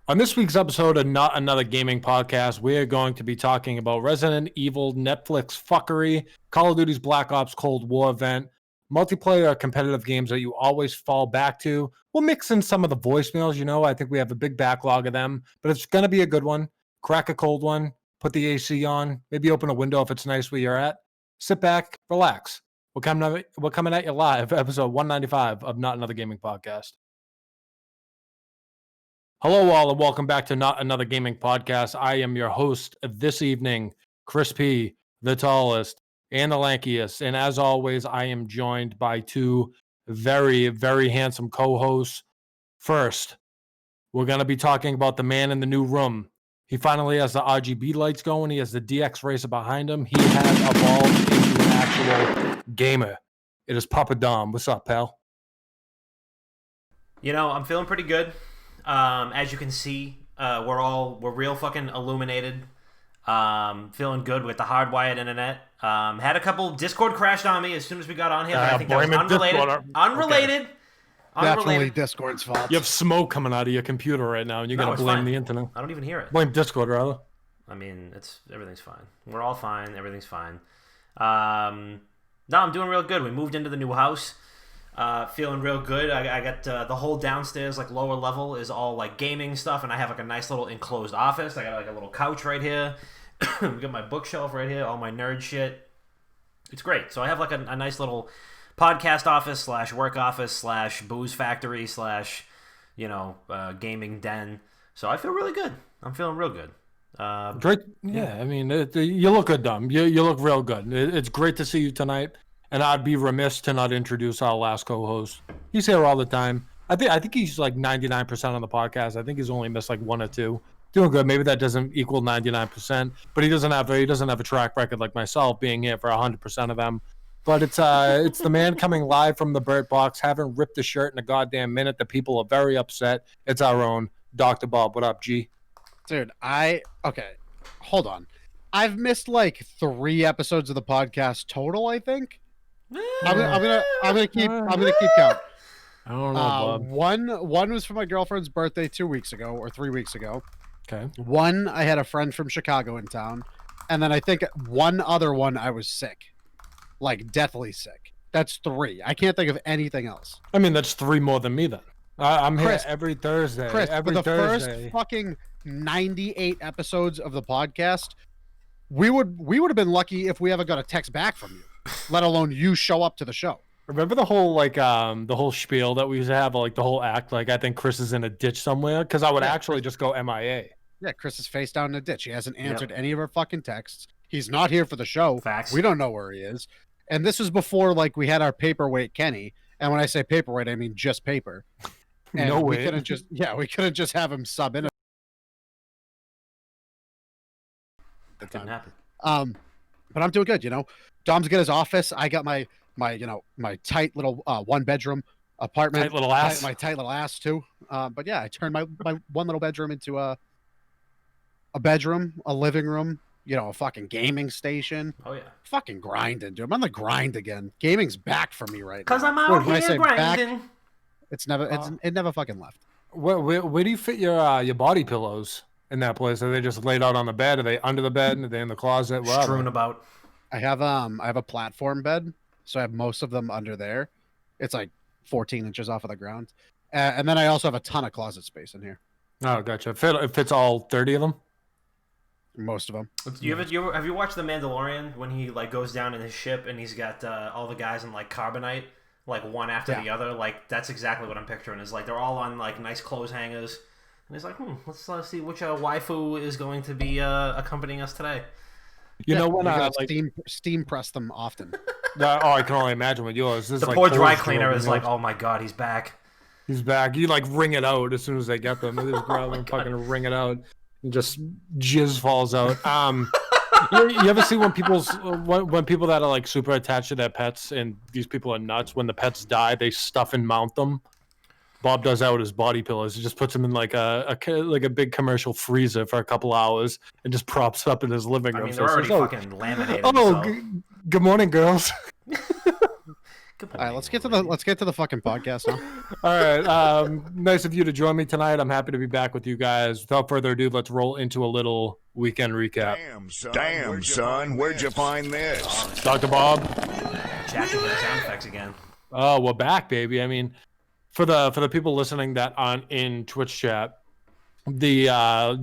On this week's episode of Not Another Gaming Podcast, we are going to be talking about Resident Evil Netflix fuckery, Call of Duty's Black Ops Cold War event, multiplayer competitive games that you always fall back to. We'll mix in some of the voicemails, I think we have a big backlog of them, but it's going to be a good one. Crack a cold one, put the AC on, maybe open a window if it's nice where you're at. Sit back, relax. We're coming at you live, episode 195 of Not Another Gaming Podcast. Hello, all, and welcome back to Not Another Gaming Podcast. I am your host this evening, Chris P., the tallest and the lankiest. And as always, I am joined by two very, very handsome co-hosts. First, we're going to be talking about the man in the new room. He finally has the RGB lights going. He has the DX Racer behind him. He has evolved into an actual gamer. It is Papa Dom. What's up, pal? I'm feeling pretty good. As you can see, we're real fucking illuminated. Feeling good with the hardwired internet. Had a couple Discord crashed on me as soon as we got on here. But I think that was unrelated. Okay. Definitely Discord's fault. You have smoke coming out of your computer right now, and you're gonna blame the internet. I don't even hear it. Blame Discord, rather. I mean, everything's fine. We're all fine. Everything's fine. No, I'm doing real good. We moved into the new house. Feeling real good. I got the whole downstairs, like lower level, is all like gaming stuff, and I have like a nice little enclosed office. I got like a little couch right here. We got my bookshelf right here, all my nerd shit. It's great. So I have like a nice little podcast office / work office / booze factory / gaming den. So I feel really good. I'm feeling real good. Great. Yeah, I mean, you look good, Dom. You look real good. It's great to see you tonight. And I'd be remiss to not introduce our last co-host. He's here all the time. I think he's like 99% on the podcast. I think he's only missed like one or two. Doing good. Maybe that doesn't equal 99%, but he doesn't have a track record like myself, being here for 100% of them. But it's the man coming live from the Bird Box, haven't ripped a shirt in a goddamn minute. The people are very upset. It's our own Dr. Bob. What up, G? Dude, okay. Hold on. I've missed like 3 episodes of the podcast total, I think. I'm gonna keep count. I don't know, Bob. One was for my girlfriend's birthday 2 weeks ago or 3 weeks ago. Okay. One, I had a friend from Chicago in town, and then I think one other one I was sick, like deathly sick. That's 3. I can't think of anything else. I mean, that's 3 more than me then. I'm here every Thursday. Chris, every for the Thursday. first fucking 98 episodes of the podcast, we would have been lucky if we ever got a text back from you. Let alone you show up to the show. Remember the whole the whole spiel that we used to have, like the whole act, like I think Chris is in a ditch somewhere, because I would actually just go MIA. Yeah, Chris is face down in a ditch. He hasn't answered any of our fucking texts. He's not here for the show. Facts. We don't know where he is. And this was before like we had our paperweight Kenny. And when I say paperweight, I mean just paper. And no we way. couldn't just have him sub in. That didn't happen. But I'm doing good, Dom's got his office. I got my tight little 1-bedroom apartment. Tight little ass. My tight little ass too. But yeah, I turned my one little bedroom into a bedroom, a living room, a fucking gaming station. Oh yeah. Fucking grinding, dude. I'm on the grind again. Gaming's back for me right now. Cause I'm out here grinding. It never fucking left. Where do you fit your body pillows in that place? Are they just laid out on the bed? Are they under the bed? Are they in the closet? Wherever? Strewn about. I have a platform bed, so I have most of them under there. It's like 14 inches off of the ground, and then I also have a ton of closet space in here. Oh, gotcha. It fits all 30 of them. Most of them. Have you watched The Mandalorian when he like goes down in his ship and he's got all the guys in like carbonite, like one after the other? Like that's exactly what I'm picturing. Is like they're all on like nice clothes hangers, and he's like, let's see which waifu is going to be accompanying us today. You know when I steam press them often. I can only imagine with yours. The poor dry cleaner is like, oh my god, he's back. He's back. You like wring it out as soon as they get them. They just grab them, fucking wring it out, and just jizz falls out. You ever see when people that are like super attached to their pets, and these people are nuts. When the pets die, they stuff and mount them. Bob does that with his body pillows. He just puts them in like a big commercial freezer for a couple hours and just props up in his living room. I mean, they're already fucking laminated. Good morning, girls. Good All right, morning, let's get to the fucking podcast now. All right. Nice of you to join me tonight. I'm happy to be back with you guys. Without further ado, let's roll into a little weekend recap. Damn, son, where'd you find this? Dr. Bob. Jackie with the sound effects again. Oh, we're back, baby. I mean, for the people listening that aren't in Twitch chat, the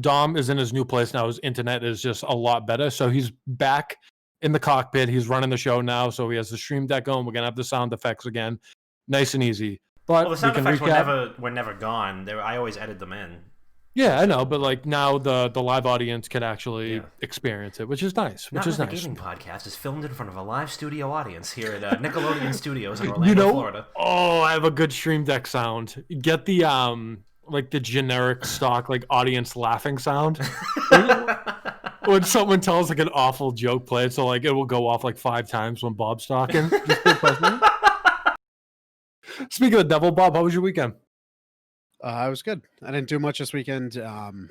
Dom is in his new place now. His internet is just a lot better, so he's back in the cockpit. He's running the show now, so he has the stream deck going. We're gonna have the sound effects again, nice and easy. But Well, the sound we can effects recap. were never gone. I always edit them in. Yeah, I know, but like now the live audience can actually experience it, which is nice. Not the gaming podcast is filmed in front of a live studio audience here at Nickelodeon Studios in Orlando, Florida. Oh, I have a good stream deck sound. Get the like the generic stock like audience laughing sound. When someone tells like an awful joke play, so like it will go off like 5 times when Bob's talking. Speaking of the devil, Bob, how was your weekend? I was good. I didn't do much this weekend.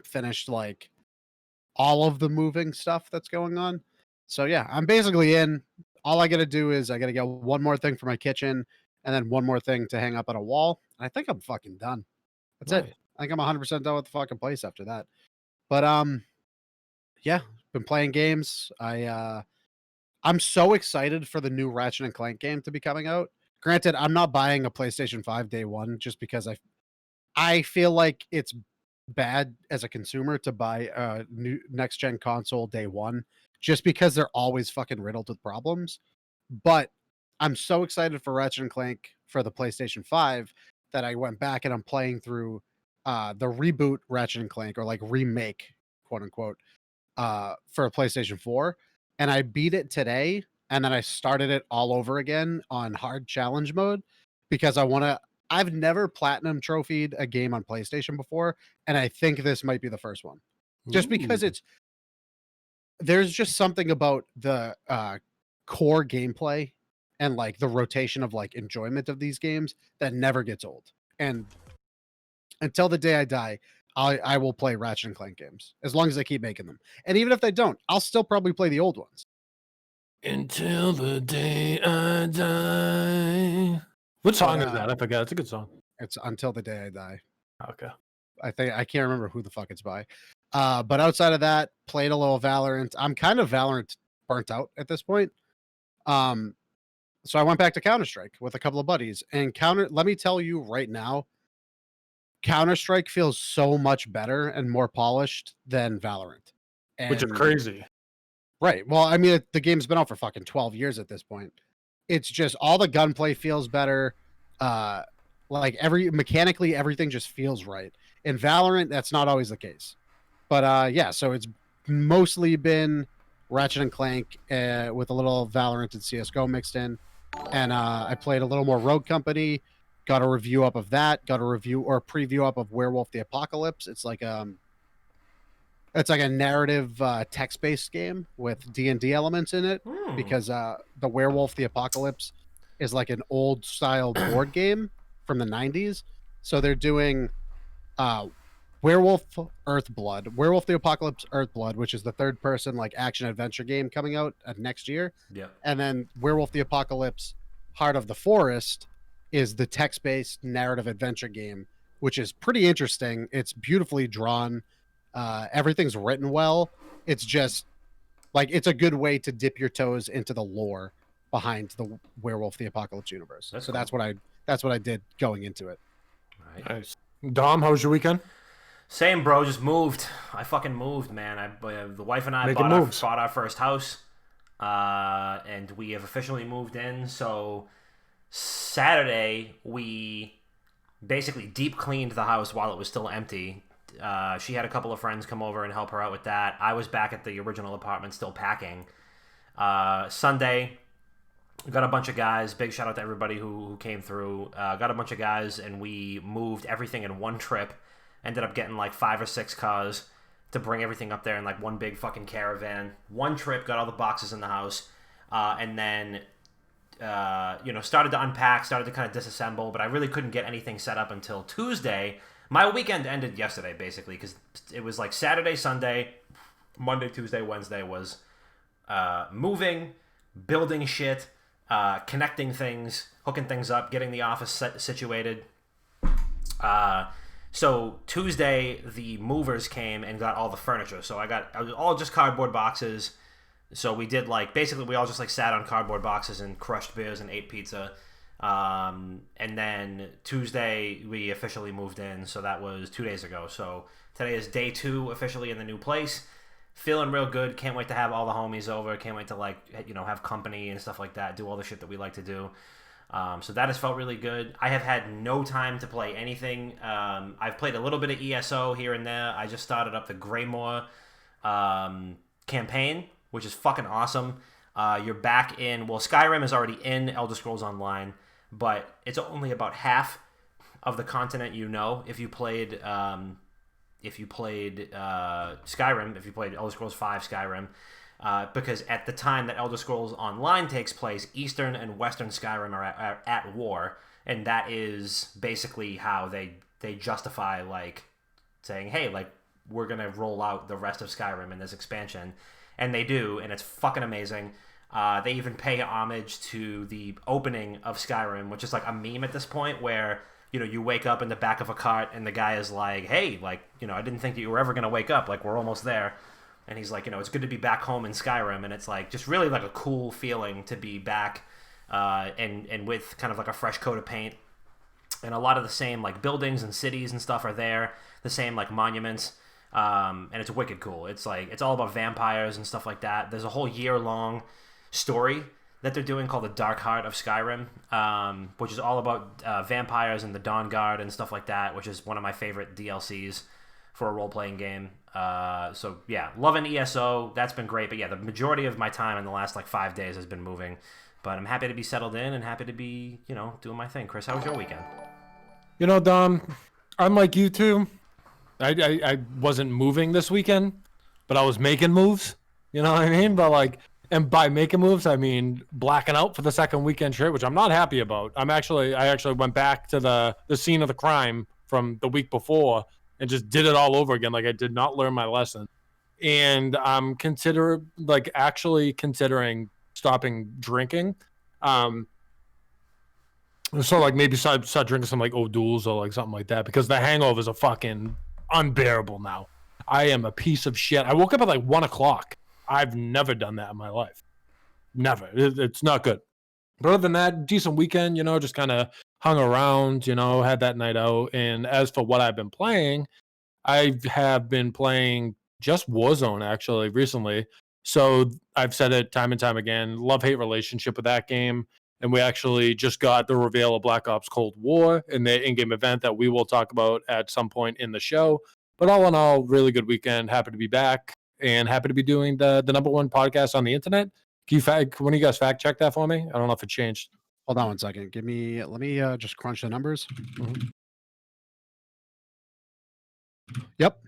Finished like all of the moving stuff that's going on. So yeah, I'm basically in. All I got to do is I got to get one more thing for my kitchen and then one more thing to hang up on a wall. I think I'm fucking done. That's it. I think I'm 100% done with the fucking place after that. But yeah, been playing games. I'm so excited for the new Ratchet and Clank game to be coming out. Granted, I'm not buying a PlayStation 5 day one just because I feel like it's bad as a consumer to buy a new next gen console day one just because they're always fucking riddled with problems. But I'm so excited for Ratchet and Clank for the PlayStation 5 that I went back and I'm playing through the reboot Ratchet and Clank, or like remake, quote unquote, for a PlayStation 4. And I beat it today, and then I started it all over again on hard challenge mode because I've never platinum trophied a game on PlayStation before, and I think this might be the first one. Just because there's just something about the core gameplay and like the rotation of like enjoyment of these games that never gets old. And until the day I die, I will play Ratchet and Clank games as long as they keep making them. And even if they don't, I'll still probably play the old ones. Until the day I die. What song is that? I forgot. It's a good song. It's Until the Day I Die. Okay. I can't remember who the fuck it's by. But outside of that, played a little Valorant. I'm kind of Valorant burnt out at this point. So I went back to Counter-Strike with a couple of buddies. And let me tell you right now, Counter-Strike feels so much better and more polished than Valorant. Which is crazy. Right. Well, I mean, the game's been out for fucking 12 years at this point. It's just all the gunplay feels better. Like mechanically, everything just feels right. In Valorant, that's not always the case. But yeah, so it's mostly been Ratchet and Clank with a little Valorant and CSGO mixed in. And I played a little more Rogue Company. Got a review up of that. Got a review or a preview up of Werewolf the Apocalypse. It's like a narrative text-based game with D&D elements in it because the Werewolf the Apocalypse is like an old style board game from the 90s. So they're doing Werewolf the Apocalypse Earthblood, which is the third person like action adventure game coming out next year. Yeah. And then Werewolf the Apocalypse Heart of the Forest is the text-based narrative adventure game, which is pretty interesting. It's beautifully drawn. Everything's written well. It's just like it's a good way to dip your toes into the lore behind the Werewolf the Apocalypse universe. That's so cool. that's what I did going into it. Right. Nice. Dom, how was your weekend? Same, bro. Just moved. I fucking moved, man. The wife and I bought our first house, and we have officially moved in. So Saturday we basically deep cleaned the house while it was still empty. She had a couple of friends come over and help her out with that. I was back at the original apartment still packing. Sunday, got a bunch of guys. Big shout out to everybody who came through. Got a bunch of guys, and we moved everything in one trip. Ended up getting like 5 or 6 cars to bring everything up there in like one big fucking caravan. One trip, got all the boxes in the house, and then started to unpack, started to kind of disassemble. But I really couldn't get anything set up until Tuesday. My weekend ended yesterday, basically, because it was like Saturday, Sunday, Monday, Tuesday, Wednesday was moving, building shit, connecting things, hooking things up, getting the office situated. So Tuesday, the movers came and got all the furniture. So I was all just cardboard boxes. So we did basically we all just sat on cardboard boxes and crushed beers and ate pizza. And then Tuesday we officially moved in. So that was 2 days ago. So today is day 2 officially in the new place. Feeling real good. Can't wait to have all the homies over. Can't wait to have company and stuff like that. Do all the shit that we like to do. So that has felt really good. I have had no time to play anything. I've played a little bit of ESO here and there. I just started up the Greymore campaign, which is fucking awesome. You're back in... Well, Skyrim is already in Elder Scrolls Online, but it's only about half of the continent if you played... If you played Skyrim, if you played Elder Scrolls V Skyrim, because at the time that Elder Scrolls Online takes place, Eastern and Western Skyrim are at war, and that is basically how they justify saying, hey, we're gonna roll out the rest of Skyrim in this expansion, and they do, and it's fucking amazing. They even pay homage to the opening of Skyrim, which is a meme at this point where you wake up in the back of a cart and the guy is like, hey, I didn't think that you were ever going to wake up. We're almost there. And he's like, it's good to be back home in Skyrim. And it's just really a cool feeling to be back and with kind of a fresh coat of paint. And a lot of the same buildings and cities and stuff are there. The same monuments. And it's wicked cool. It's all about vampires and stuff like that. There's a whole year-long story that they're doing called the Dark Heart of Skyrim, which is all about vampires and the Dawn Guard and stuff like that, which is one of my favorite DLCs for a role-playing game. So, yeah, loving ESO. That's been great. But, yeah, the majority of my time in the last, 5 days has been moving. But I'm happy to be settled in and happy to be, doing my thing. Chris, how was your weekend? Dom, I'm like you two. I wasn't moving this weekend, but I was making moves. You know what I mean? But, and by making moves, I mean blacking out for the second weekend straight, which I'm not happy about. I actually went back to the scene of the crime from the week before and just did it all over again. I did not learn my lesson. And I'm actually considering stopping drinking. So maybe start drinking some O'Doul's or something like that, because the hangovers are fucking unbearable now. I am a piece of shit. I woke up at 1 o'clock. I've never done that in my life. Never. It's not good. But other than that, decent weekend, just kind of hung around, had that night out. And as for what I've been playing, I have been playing just Warzone, actually, recently. So I've said it time and time again, love-hate relationship with that game. And we actually just got the reveal of Black Ops Cold War in the in-game event that we will talk about at some point in the show. But all in all, really good weekend. Happy to be back. And happy to be doing the number one podcast on the internet. Can when you guys fact check that for me? I don't know if it changed. Hold on one second. Let me just crunch the numbers. Mm-hmm. Yep.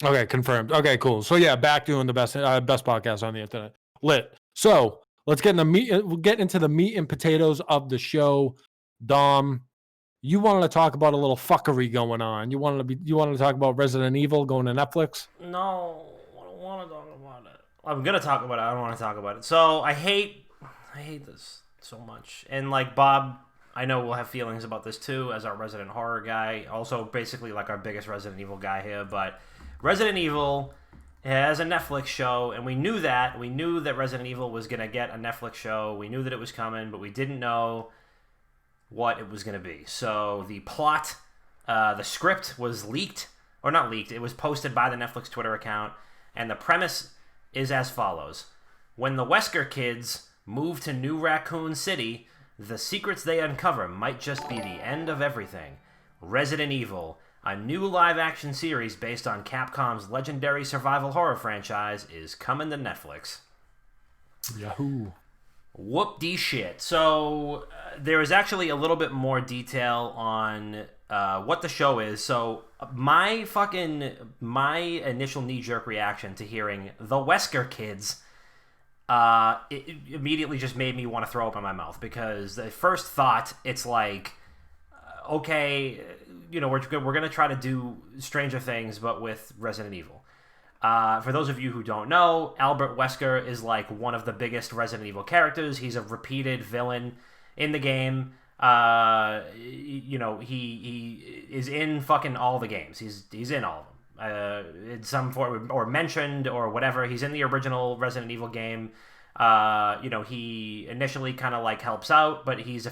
Okay, confirmed. Okay, cool. So yeah, back doing the best podcast on the internet. Lit. So let's get into the meat and potatoes of the show. Dom, you wanted to talk about a little fuckery going on. You wanted to talk about Resident Evil going to Netflix? No. I want to talk about it. I'm gonna talk about it. I don't want to talk about it. So I hate this so much. And Bob, I know we'll have feelings about this too, as our resident horror guy. Also, basically our biggest Resident Evil guy here. But Resident Evil has a Netflix show, and we knew that. We knew that Resident Evil was gonna get a Netflix show. We knew that it was coming, but we didn't know what it was gonna be. So the plot, the script was leaked, or not leaked. It was posted by the Netflix Twitter account. And the premise is as follows. When the Wesker kids move to New Raccoon City, the secrets they uncover might just be the end of everything. Resident Evil, a new live-action series based on Capcom's legendary survival horror franchise, is coming to Netflix. Yahoo. Whoop-de-shit. So there is actually a little bit more detail on what the show is. So my initial knee-jerk reaction to hearing the Wesker kids, it immediately just made me want to throw up in my mouth, because the first thought, it's okay, we're going to try to do Stranger Things, but with Resident Evil. For those of you who don't know, Albert Wesker is like one of the biggest Resident Evil characters. He's a repeated villain in the game. You know, he is in fucking all the games. He's in all of them. In some form or mentioned or whatever. He's in the original Resident Evil game. You know, he initially kind of like helps out, but he's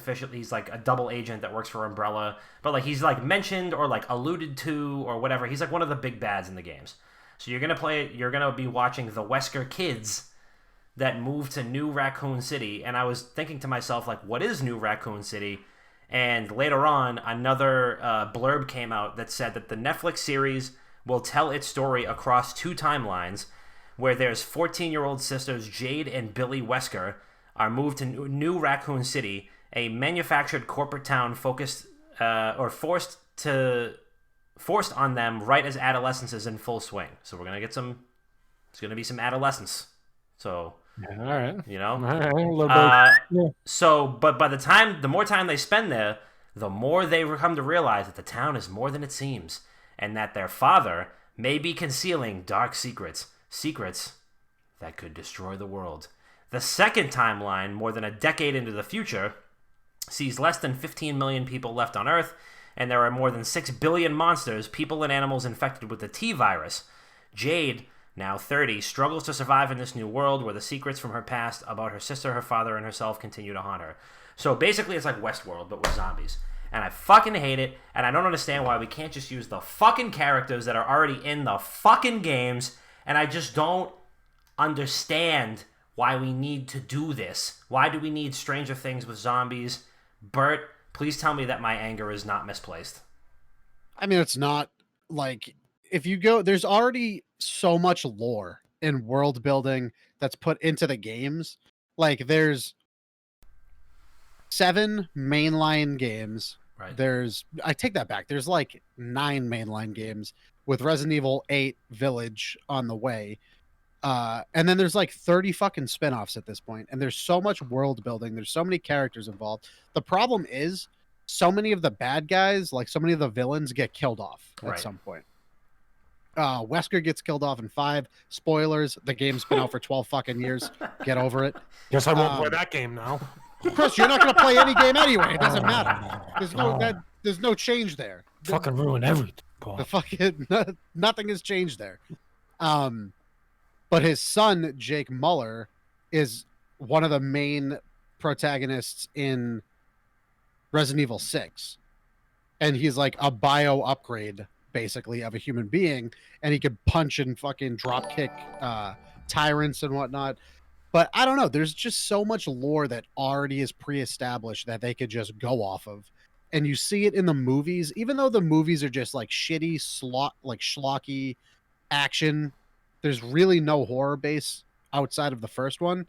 like a double agent that works for Umbrella. But like he's like mentioned or like alluded to or whatever. He's like one of the big bads in the games. So you're gonna be watching the Wesker kids that moved to New Raccoon City, and I was thinking to myself, like, what is New Raccoon City? And later on, another blurb came out that said that the Netflix series will tell its story across 2 timelines, where there's 14-year-old sisters Jade and Billy Wesker are moved to New Raccoon City, a manufactured corporate town forced on them right as adolescence is in full swing. So we're gonna get it's gonna be some adolescence. So yeah, all right, you know, all right, a little bit. Yeah. So, but by the more time they spend there, the more they come to realize that the town is more than it seems, and that their father may be concealing dark secrets that could destroy the world. The second timeline, more than a decade into the future, sees less than 15 million people left on Earth, and there are more than 6 billion monsters, people and animals infected with the T-virus. Jade, now 30, struggles to survive in this new world where the secrets from her past about her sister, her father, and herself continue to haunt her. So basically it's like Westworld, but with zombies. And I fucking hate it, and I don't understand why we can't just use the fucking characters that are already in the fucking games, and I just don't understand why we need to do this. Why do we need Stranger Things with zombies? Bert, please tell me that my anger is not misplaced. I mean, it's not like if you go, there's already so much lore and world building that's put into the games. Like there's 7 mainline games. Right. I take that back. There's like 9 mainline games with Resident Evil 8 Village on the way. And then there's like 30 fucking spin-offs at this point, and there's so much world building, there's so many characters involved. The problem is so many of the bad guys, like so many of the villains, get killed off at some point. Wesker gets killed off in 5. Spoilers, the game's been out for 12 fucking years. Get over it. Guess I won't play that game now. Chris, you're not going to play any game anyway. It doesn't matter. There's no change there. Fucking ruin everything, Paul. The fucking nothing has changed there. But his son, Jake Muller, is one of the main protagonists in Resident Evil 6. And he's like a bio upgrade, basically, of a human being. And he could punch and fucking drop kick tyrants and whatnot. But I don't know. There's just so much lore that already is pre-established that they could just go off of. And you see it in the movies, even though the movies are just like shitty, schlocky action. There's really no horror base outside of the first one.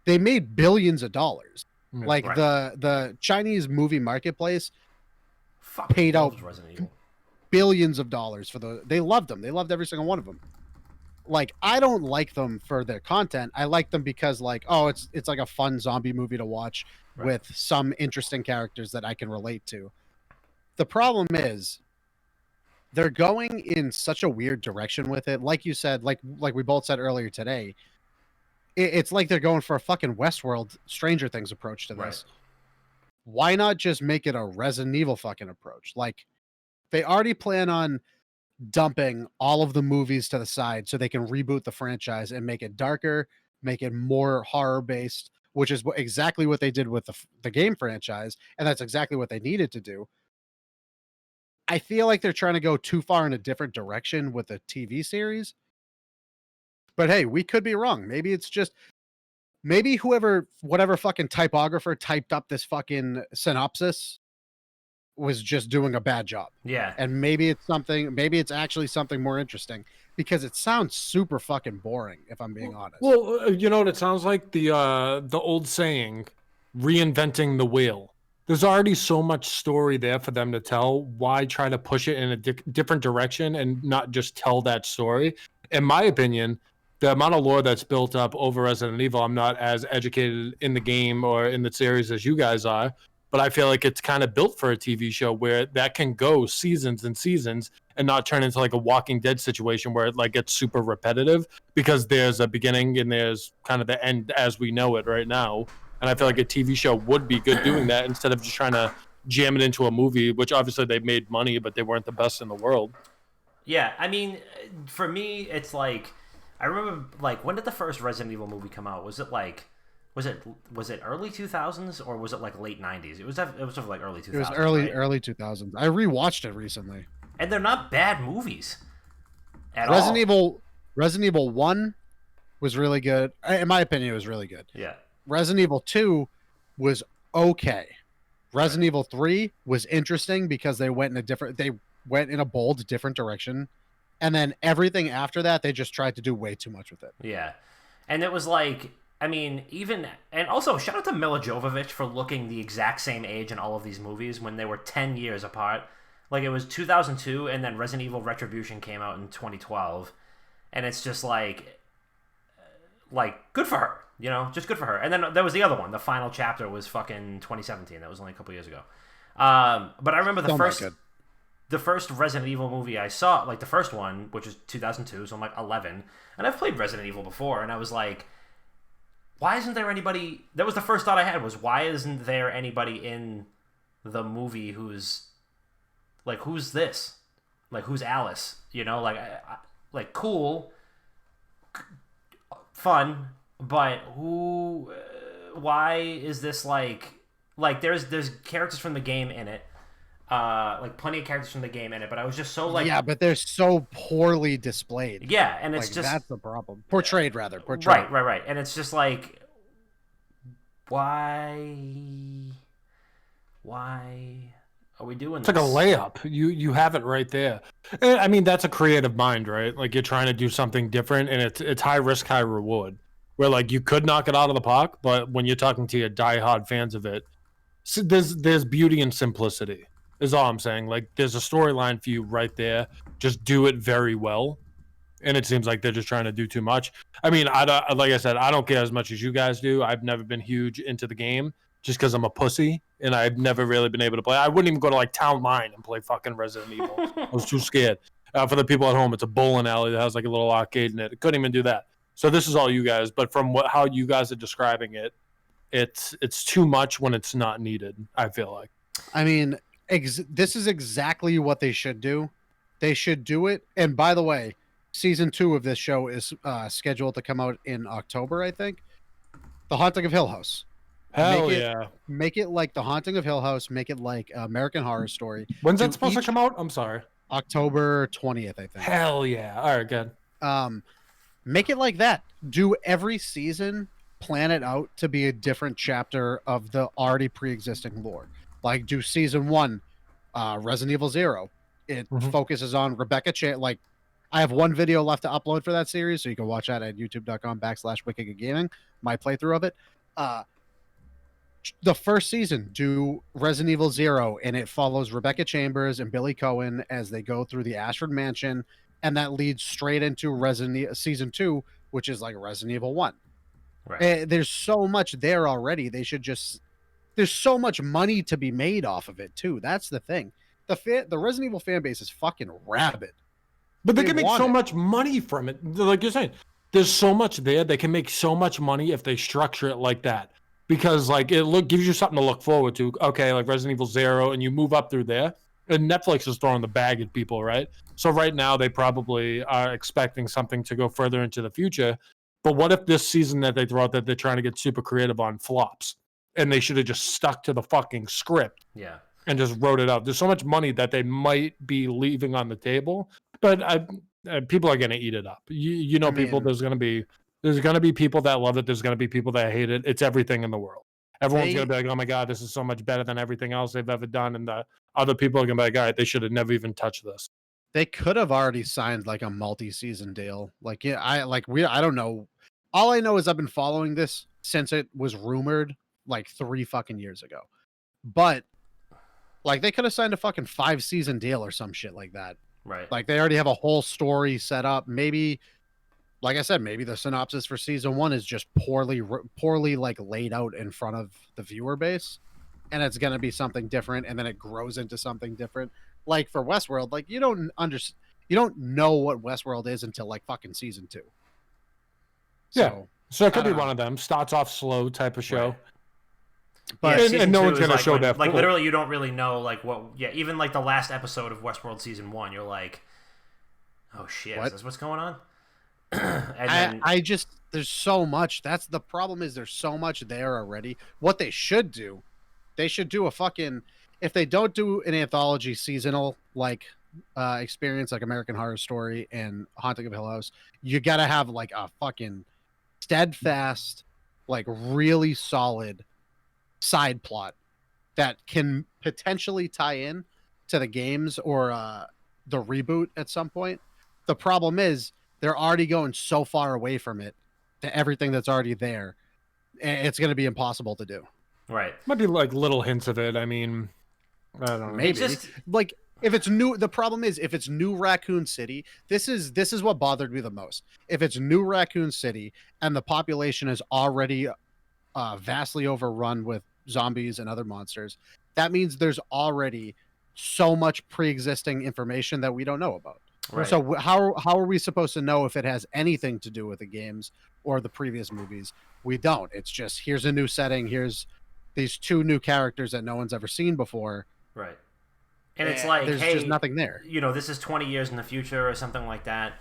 They made billions of dollars. Like the Chinese movie marketplace paid out billions of dollars for they loved them. They loved every single one of them. Like, I don't like them for their content. I like them because like, oh, it's like a fun zombie movie to watch with some interesting characters that I can relate to. The problem is they're going in such a weird direction with it. Like you said, like we both said earlier today, it's like they're going for a fucking Westworld Stranger Things approach to this. Right. Why not just make it a Resident Evil fucking approach? Like, they already plan on dumping all of the movies to the side so they can reboot the franchise and make it darker, make it more horror based, which is exactly what they did with the game franchise, and that's exactly what they needed to do. I feel like they're trying to go too far in a different direction with the TV series. But hey, we could be wrong. Maybe it's just whatever fucking typographer typed up this fucking synopsis was just doing a bad job. Yeah. And maybe it's actually something more interesting, because it sounds super fucking boring, if I'm being honest. Well, you know what it sounds like? The old saying, reinventing the wheel. There's already so much story there for them to tell. Why try to push it in a different direction and not just tell that story? In my opinion, the amount of lore that's built up over Resident Evil, I'm not as educated in the game or in the series as you guys are, but I feel like it's kind of built for a TV show where that can go seasons and seasons, and not turn into like a Walking Dead situation where it like gets super repetitive, because there's a beginning and there's kind of the end as we know it right now. And I feel like a TV show would be good doing that instead of just trying to jam it into a movie, which obviously they made money, but they weren't the best in the world. Yeah, I mean, for me, it's like I remember like when did the first Resident Evil movie come out? Was it like was it early 2000s or was it like late 90s? It was sort of like early 2000s. It was early right? early 2000s. I rewatched it recently. And they're not bad movies at all. Resident Evil 1 was really good. In my opinion, it was really good. Yeah. Resident Evil 2 was okay. Resident Evil 3 was interesting because they went in a bold different direction. And then everything after that, they just tried to do way too much with it. Yeah. And it was like, I mean, and also shout out to Mila Jovovich for looking the exact same age in all of these movies when they were 10 years apart. Like it was 2002 and then Resident Evil Retribution came out in 2012. And it's just like good for her, you know, just good for her. And then there was the other one. The final chapter was fucking 2017. That was only a couple years ago. But I remember the first Resident Evil movie I saw, like the first one, which was 2002, so I'm like 11. And I've played Resident Evil before, and I was like, why isn't there anybody... That was the first thought I had, was why isn't there anybody in the movie who's this? Like, who's Alice? You know, like cool, fun, but who... why is this like there's characters from the game in it. Like plenty of characters from the game in it, but I was just so like... Yeah, but they're so poorly displayed. Yeah, and it's like, just... That's the problem. Portrayed. Right. And it's just like... Why are we doing this? It's like a layup. You have it right there. I mean, that's a creative mind, right? Like you're trying to do something different, and it's high risk, high reward. Where like you could knock it out of the park, but when you're talking to your diehard fans of it, there's beauty in simplicity. Is all I'm saying. Like there's a storyline for you right there. Just do it very well. And it seems like they're just trying to do too much. I mean, like I said, I don't care as much as you guys do. I've never been huge into the game just because I'm a pussy and I've never really been able to play. I wouldn't even go to like Town Line and play fucking Resident Evil. I was too scared. For the people at home, it's a bowling alley that has like a little arcade in it. I couldn't even do that. So this is all you guys. But from how you guys are describing it, it's too much when it's not needed, I feel like. I mean, this is exactly what they should do. They should do it. And by the way, season 2 of this show is scheduled to come out in October, I think. The Haunting of Hill House. Make it like The Haunting of Hill House. Make it like American Horror Story. When's that supposed to come out? I'm sorry. October 20th, I think. Hell yeah. All right, good. Make it like that. Do every season, plan it out to be a different chapter of the already pre-existing lore. Like do season 1, Resident Evil 0. It focuses on Rebecca like I have one video left to upload for that series, so you can watch that at youtube.com/WickedGaming, my playthrough of it. The first season, do Resident Evil 0, and it follows Rebecca Chambers and Billy Cohen as they go through the Ashford Mansion, and that leads straight into season 2, which is like Resident Evil 1. Right. There's so much there already. They should just... There's so much money to be made off of it, too. That's the thing. The Resident Evil fan base is fucking rabid. But they can make so much money from it. Like you're saying, there's so much there. They can make so much money if they structure it like that. Because like it gives you something to look forward to. Okay, like Resident Evil 0, and you move up through there. And Netflix is throwing the bag at people, right? So right now they probably are expecting something to go further into the future. But what if this season that they throw out that they're trying to get super creative on flops? And they should have just stuck to the fucking script. Yeah. And just wrote it out. There's so much money that they might be leaving on the table, but people are going to eat it up. You know, people. There's going to be people that love it. There's going to be people that hate it. It's everything in the world. Everyone's going to be like, "Oh my god, this is so much better than everything else they've ever done," and the other people are going to be like, "All right, they should have never even touched this." They could have already signed like a multi-season deal. Like, yeah, I don't know. All I know is I've been following this since it was rumored like 3 fucking years ago, but. Like, they could have signed a fucking 5-season deal or some shit like that. Right. Like, they already have a whole story set up. Maybe, like I said, maybe the synopsis for season 1 is just poorly like laid out in front of the viewer base. And it's going to be something different. And then it grows into something different. like for Westworld, like you don't know what Westworld is until like fucking season 2. Yeah. So, So it could I be don't one know. of them. Starts off slow type of show. Right. But yeah, and season no 2 one's is gonna like show when, that like full. literally you don't really know like what. Yeah, even like the last episode of Westworld season 1, you're like, oh shit, What? is this what's going on? And then I just there's so much. That's the problem is there's so much there already. What they should do a fucking if they don't do an anthology seasonal like experience like American Horror Story and Haunting of Hill House, you gotta have like a fucking steadfast, like really solid side plot that can potentially tie in to the games or the reboot at some point. The problem is they're already going so far away from it to everything that's already there. It's going to be impossible to do. right. Might be like little hints of it. I mean, I don't know. Maybe just- like if it's new, the problem is if it's New Raccoon City, this is what bothered me the most. If it's New Raccoon City and the population is already vastly overrun with zombies and other monsters, that means there's already so much pre-existing information that we don't know about. Right. So how are we supposed to know if it has anything to do with the games or the previous movies? We don't. It's just here's a new setting, here's these 2 new characters that no one's ever seen before. Right. And it's like, there's hey, just nothing there. You know, this is 20 years in the future or something like that.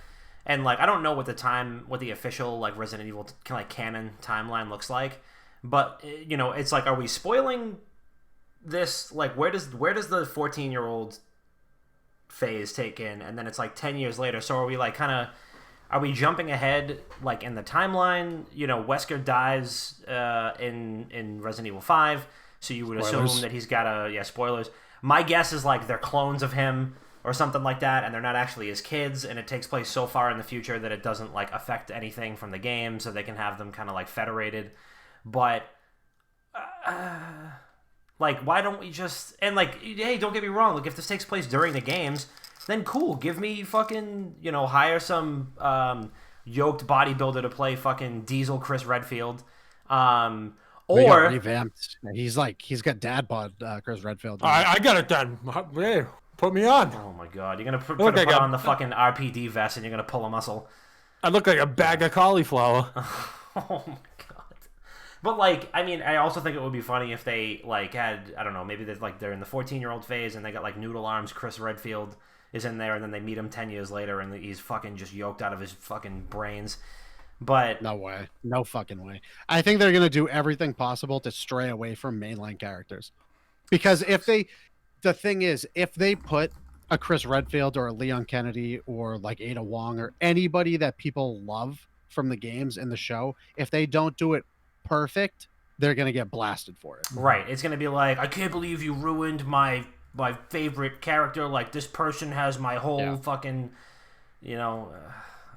And like, I don't know what the official like Resident Evil like canon timeline looks like, but you know, it's like, are we spoiling this? Like, where does the 14-year-old phase take in? And then it's like 10 years later. So are we like are we jumping ahead like in the timeline? You know, Wesker dies in Resident Evil 5, so you would assume that he's got spoilers. My guess is like they're clones of him or something like that, and they're not actually his kids, and it takes place so far in the future that it doesn't like affect anything from the game, so they can have them kind of like federated. But like, why don't we just like, hey, don't get me wrong, like if this takes place during the games, then cool, give me fucking, you know, hire some yoked bodybuilder to play fucking Diesel Chris Redfield. We got Or revamped. He's got dad bod Chris Redfield. I got it done. Hey, put me on. oh my god, you're gonna put Look, I got- on the fucking RPD vest and you're gonna pull a muscle. I look like a bag of cauliflower. Oh my god. But like, I mean, I also think it would be funny if they like had, I don't know, maybe they're in the 14-year-old phase and they got like Noodle Arms Chris Redfield is in there, and then they meet him 10 years later and he's fucking just yoked out of his fucking brains. But No way. No fucking way. I think they're going to do everything possible to stray away from mainline characters. Because the thing is, if they put a Chris Redfield or a Leon Kennedy or like Ada Wong or anybody that people love from the games in the show, if they don't do it perfect, they're going to get blasted for it. right, it's gonna be like, I can't believe you ruined my favorite character. Like, this person has my whole fucking, you know,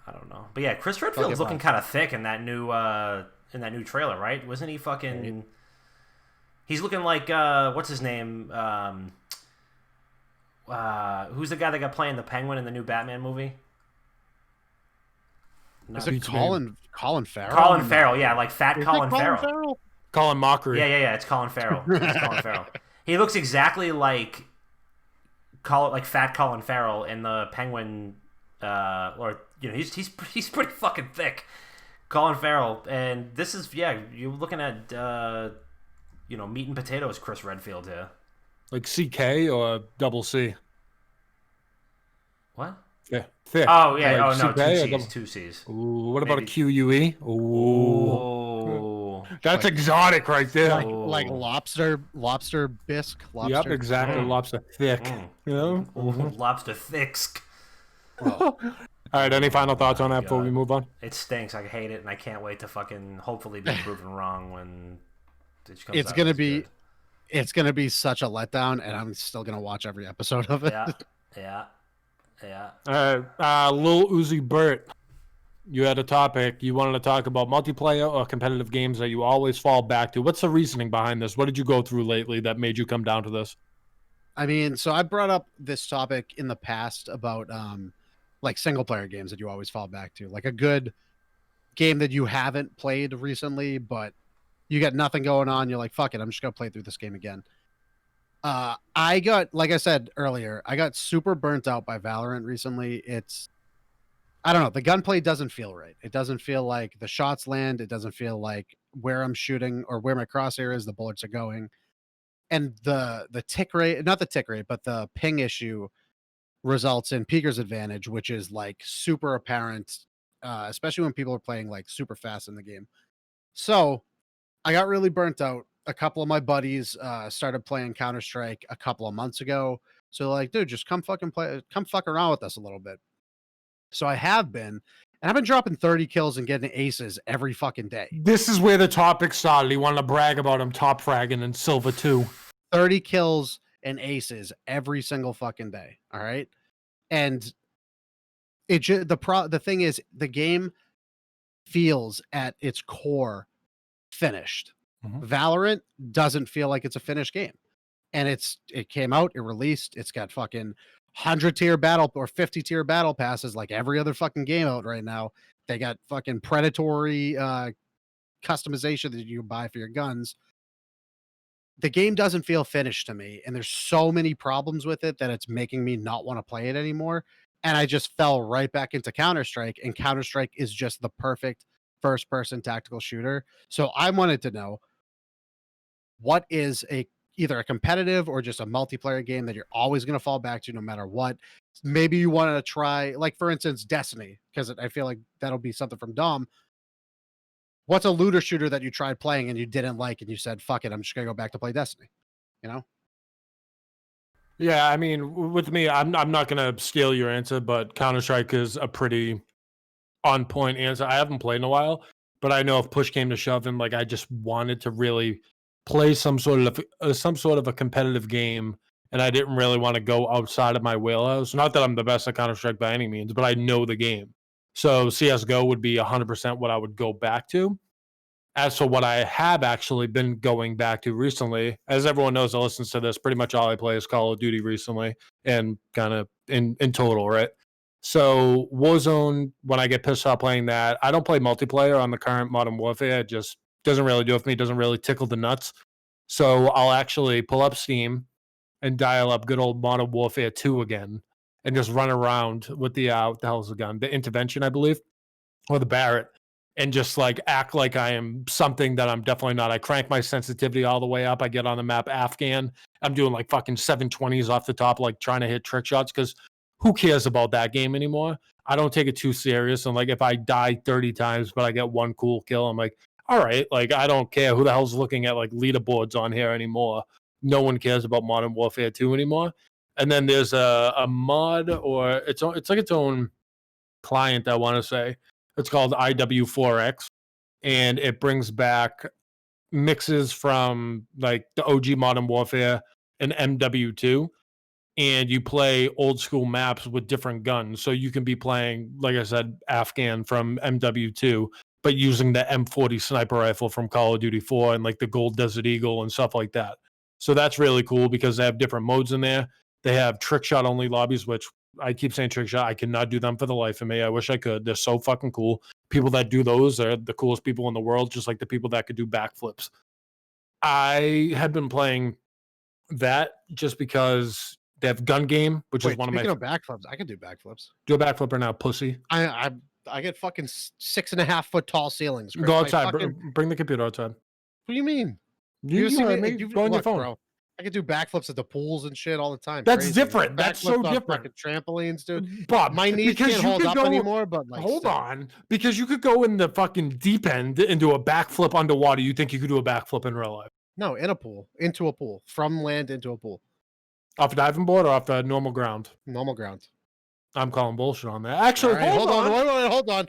I don't know. But yeah, Chris Redfield's looking kind of thick in that new trailer, right? Wasn't he fucking? He's looking like what's his name? Who's the guy that got playing the Penguin in the new Batman movie? Is it Colin Farrell? Colin Farrell, yeah, like fat Is Colin it Colin Farrell. Colin Mockery. Yeah, it's Colin Farrell. It's Colin Farrell. He looks exactly like fat Colin Farrell in the Penguin, or you know, he's pretty fucking thick, Colin Farrell. And this is you're looking at you know, meat and potatoes Chris Redfield here. Like CK or double C. What? Yeah, thick. Oh yeah, Like no, CK or two double- C's, 2 C's. Ooh, what about a Maybe- QUE? Ooh, Oh, that's exotic right there. Like lobster bisque. Lobster. Yep, exactly. Lobster thick. You know. lobster thicks. All right. Any final thoughts on that before we God. move on? It stinks. I hate it, and I can't wait to fucking hopefully be proven wrong when it comes It's out. gonna be, it's gonna be such a letdown, and I'm still gonna watch every episode of it. Yeah. Lil Uzi Bert, you had a topic. You wanted to talk about multiplayer or competitive games that you always fall back to. What's the reasoning behind this? What did you go through lately that made you come down to this? I mean, so I brought up this topic in the past about like single player games that you always fall back to, like a good game that you haven't played recently, but you got nothing going on. You're like, fuck it, I'm just gonna play through this game again. I got, like I said earlier, I got super burnt out by Valorant recently. I don't know. The gunplay doesn't feel right. It doesn't feel like the shots land. It doesn't feel like where I'm shooting or where my crosshair is, the bullets are going. And the tick rate, not the tick rate, but the ping issue results in peeker's advantage, which is like super apparent, especially when people are playing like super fast in the game. So I got really burnt out. A couple of my buddies started playing Counter-Strike a couple of months ago. So like, dude, just come fuck around with us a little bit. So I have been, and I've been dropping 30 kills and getting aces every fucking day. This is where the topic started. He wanted to brag about him top fragging in Silver 2. 30 kills and aces every single fucking day. All right. And the thing is, the game feels at its core finished. Valorant doesn't feel like it's a finished game. And it came out, it released, it's got fucking 100 tier battle or 50 tier battle passes like every other fucking game out right now. They got fucking predatory customization that you buy for your guns. The game doesn't feel finished to me, and there's so many problems with it that it's making me not want to play it anymore. And I just fell right back into Counter-Strike, and Counter-Strike is just the perfect first person tactical shooter. So I wanted to know, what is either a competitive or just a multiplayer game that you're always going to fall back to no matter what? Maybe you want to try, like, for instance, Destiny, because I feel like that'll be something from Dom. What's a looter shooter that you tried playing and you didn't like and you said, fuck it, I'm just going to go back to play Destiny? You know? Yeah, I mean, with me, I'm not going to steal your answer, but Counter-Strike is a pretty on point answer. I haven't played in a while, but I know if push came to shove and like I just wanted to really play some sort of a competitive game, and I didn't really want to go outside of my wheelhouse. Not that I'm the best at Counter-Strike by any means, but I know the game. So CS:GO would be 100% what I would go back to. As for what I have actually been going back to recently, as everyone knows that listens to this, pretty much all I play is Call of Duty recently, and kind of in total, right? So Warzone, when I get pissed off playing that, I don't play multiplayer on the current Modern Warfare. It just doesn't really do it for me. It doesn't really tickle the nuts. So I'll actually pull up Steam and dial up good old Modern Warfare 2 again and just run around with the, what the hell's the gun? The Intervention, I believe, or the Barrett, and just like act like I am something that I'm definitely not. I crank my sensitivity all the way up. I get on the map Afghan. I'm doing like fucking 720s off the top, like trying to hit trick shots, because who cares about that game anymore? I don't take it too serious. And like if I die 30 times but I get one cool kill, I'm like, all right, like I don't care who the hell's looking at like leaderboards on here anymore. No one cares about Modern Warfare 2 anymore. And then there's a mod, or it's like its own client, I want to say. It's called IW4X, and it brings back mixes from like the OG Modern Warfare and MW2, and you play old school maps with different guns. So you can be playing, like I said, Afghan from MW2, but using the M40 sniper rifle from Call of Duty 4 and like the Gold Desert Eagle and stuff like that. So that's really cool because they have different modes in there. They have trick shot only lobbies, which I keep saying trick shot. I cannot do them for the life of me. I wish I could. They're so fucking cool. People that do those are the coolest people in the world, just like the people that could do backflips. I had been playing that just because they have gun game, which is one of my. Speaking of backflips, I can do backflips. Do a backflip right now, pussy. I get fucking 6.5 foot tall ceilings. Chris. Go outside. Fucking... Bring the computer outside. What do you mean? You see me, go on your phone. Bro, I can do backflips at the pools and shit all the time. That's Crazy. different. That's so different. Trampolines, dude. Bob, my knees can't hold up anymore. But like, hold on, because you could go in the fucking deep end and do a backflip underwater. You think you could do a backflip in real life? No, in a pool, into a pool, from land into a pool. Off a diving board or off the normal ground? Normal ground. I'm calling bullshit on that. Actually, right, hold on.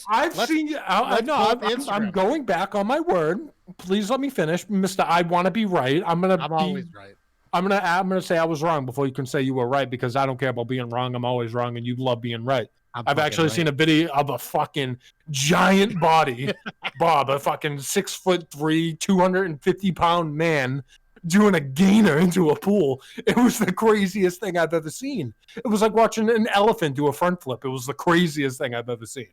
I've seen you. I'm going back on my word. Please let me finish, Mister. I want to be right. I'm always right. I'm gonna say I was wrong before you can say you were right, because I don't care about being wrong. I'm always wrong, and you love being right. I've actually seen a video of a fucking giant body, Bob, a fucking 6'3", 250-pound man doing a gainer into a pool. It was the craziest thing I've ever seen. It was like watching an elephant do a front flip. It was the craziest thing I've ever seen.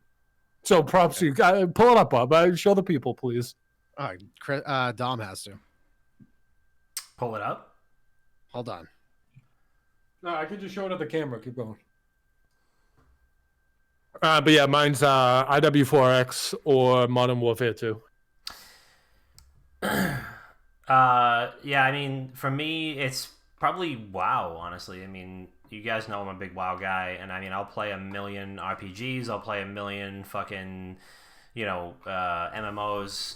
So props to you. Pull it up, Bob. Show the people, please. All right, Dom has to pull it up. Hold on. No, I could just show it at the camera. Keep going. But yeah, mine's IW4X or Modern Warfare 2. Yeah, I mean, for me, it's probably WoW, honestly. I mean, you guys know I'm a big WoW guy, and I mean, I'll play a million RPGs, I'll play a million fucking, MMOs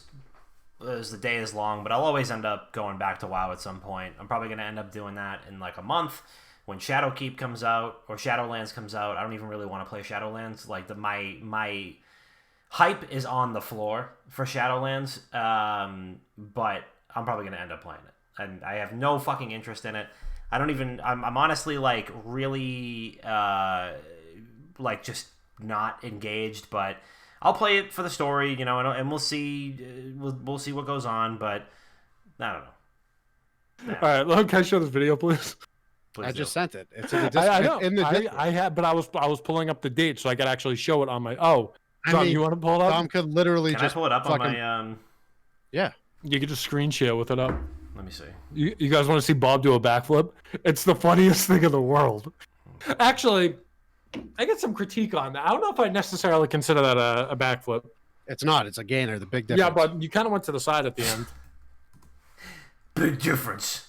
as the day is long, but I'll always end up going back to WoW at some point. I'm probably going to end up doing that in like a month when Shadowkeep comes out, or Shadowlands comes out. I don't even really want to play Shadowlands. Like, my hype is on the floor for Shadowlands, but I'm probably going to end up playing it. And I have no fucking interest in it. I'm honestly, like, really, like, just not engaged, but I'll play it for the story, and we'll see, we'll see what goes on, but I don't know. All right, look, can I show this video, please? I just sent it. It's in the Discord. I know. In the Discord. I had, but I was pulling up the date so I could actually show it on my. Oh, John, you want to pull it up? Tom could literally Can just I pull it up fucking, on my? Yeah. You could just screen share with it up. Let me see. You guys want to see Bob do a backflip? It's the funniest thing in the world. Actually, I get some critique on that. I don't know if I necessarily consider that a backflip. It's not. It's a gainer. The big difference. Yeah, but you kind of went to the side at the end. Big difference.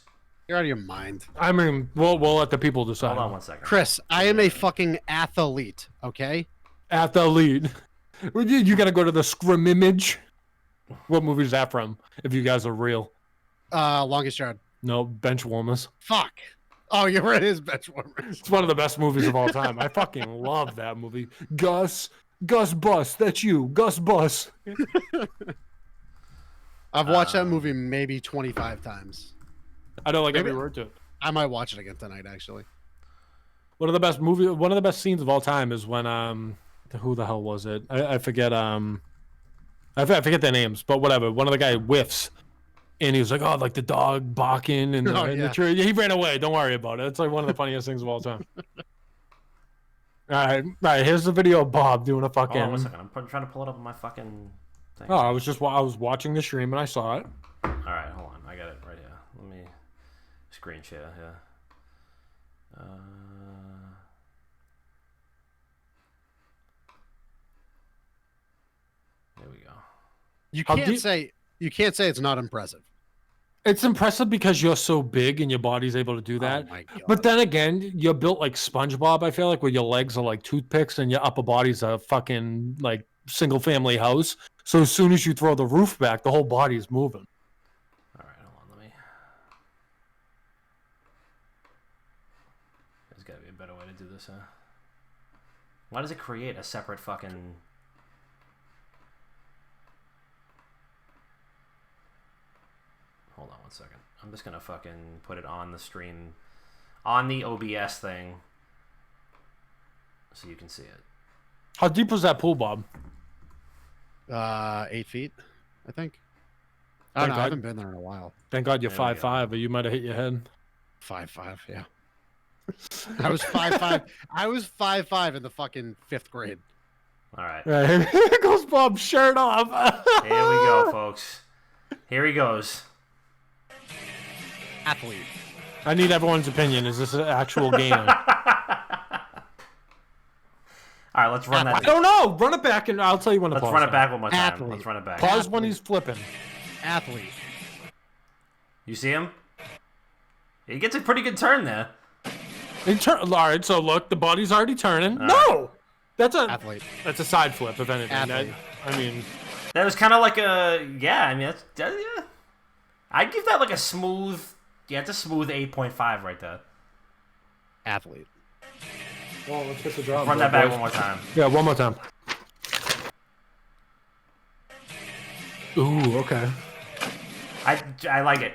You're out of your mind. I mean, we'll let the people decide. Hold on one second. Chris, I am a fucking athlete, okay? Athlete. You gotta go to the scrimmage. What movie is that from? If you guys are real. Longest Yard. No, Bench Warmers. Fuck. Oh, you're right. It is Bench Warmers. It's one of the best movies of all time. I fucking love that movie. Gus Bus. That's you. Gus Bus. I've watched that movie maybe 25 times. I know, like, Maybe- every word to it. I might watch it again tonight, actually. One of the best scenes of all time is when who the hell was it? I forget I forget their names, but whatever. One of the guy whiffs, and he was like, "Oh, like the dog barking and the tree." He ran away. Don't worry about it. It's like one of the funniest things of all time. All right. Here's the video of Bob doing a fucking. Hold on 1 second. I'm trying to pull it up on my fucking thing. Oh, I was watching the stream and I saw it. All right, hold on. I got it right here. Let me screen share. Yeah. There we go. You How can't deep- say it's not impressive. It's impressive because you're so big and your body's able to do that. Oh my God. But then again, you're built like SpongeBob, I feel like, where your legs are like toothpicks and your upper body's a fucking like single family house. So as soon as you throw the roof back, the whole body's moving. All right, hold on. Let me. There's got to be a better way to do this, huh? Why does it create a separate fucking... Hold on 1 second. I'm just gonna fucking put it on the stream, on the OBS thing, so you can see it. How deep was that pool, Bob? 8 feet, I think. I Thank don't know. I God. haven't been there in a while. Thank God you're There we go. 5'5", or you might have hit your head. 5'5", yeah. I was 5'5". I was 5'5" in the fucking 5th grade. All right, Right. Here goes Bob's shirt off. here we go, folks. Here he goes. Athlete. I need everyone's opinion. Is this an actual game? All right, let's run I that. don't know. Run it back and I'll tell you when to Let's pause. run it that. back one more time. Athlete. Let's run it back. Pause when he's flipping. Athlete. You see him? He gets a pretty good turn there. All right, so look, the body's already turning. All No! That's a Athlete. That's a side flip, if anything. Athlete. I mean, That was kind of like a yeah. I mean, yeah. I'd give that like a smooth. Yeah, it's a smooth 8.5 right there. Athlete. well, let's get the job. Run that back one more time. Yeah, one more time. Ooh, okay. I like it.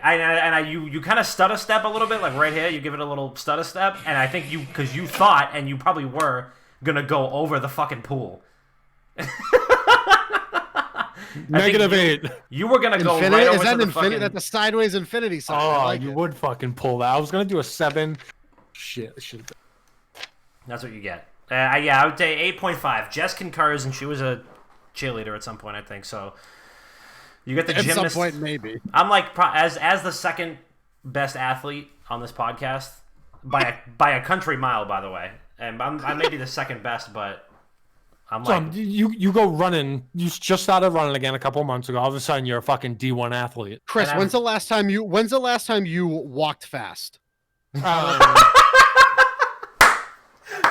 You kind of stutter step a little bit, like right here. You give it a little stutter step, and I think because you thought, and you probably were gonna go over the fucking pool. -8. You were gonna go Infinity? right over Is that to the infinity? fucking. That's a sideways infinity sign. I Oh, like you it. would fucking pull that. I was gonna do a 7. Shit, should have. That's what you get. Yeah, I would say 8.5. Jess concurs, and she was a cheerleader at some point, I think. So you get the At gymnast. some point, maybe. I'm like as the second best athlete on this podcast by a country mile, by the way. And I may be the second best, but I'm So like you go running. You just started running again a couple months ago. All of a sudden, you're a fucking D1 athlete. Chris, And when's the last time you walked fast? That's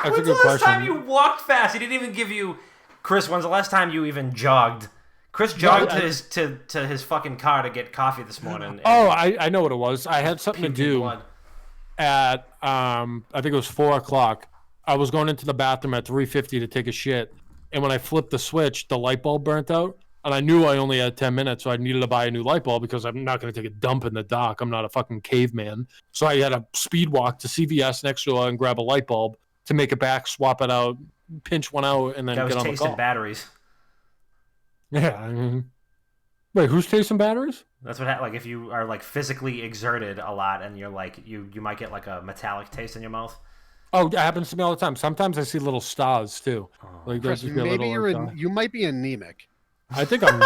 when's a the good last time question. you walked fast? He didn't even give you. Chris, when's the last time you even jogged? Chris jogged to his fucking car to get coffee this morning. Oh, I know what it was. I had something to puked in do blood. at I think it was 4:00. I was going into the bathroom at 3:50 to take a shit, and when I flipped the switch, the light bulb burnt out, and I knew I only had 10 minutes, so I needed to buy a new light bulb because I'm not going to take a dump in the dark. I'm not a fucking caveman, so I had a speed walk to CVS next door and grab a light bulb to make it back, swap it out, pinch one out, and then Guy was get on the tasting call. batteries. Yeah. I mean, wait, who's tasting batteries? That's what like if you are like physically exerted a lot and you're like you might get like a metallic taste in your mouth. Oh, it happens to me all the time. Sometimes I see little stars too. Like Chris, just be a maybe little, you might be anemic. I think I'm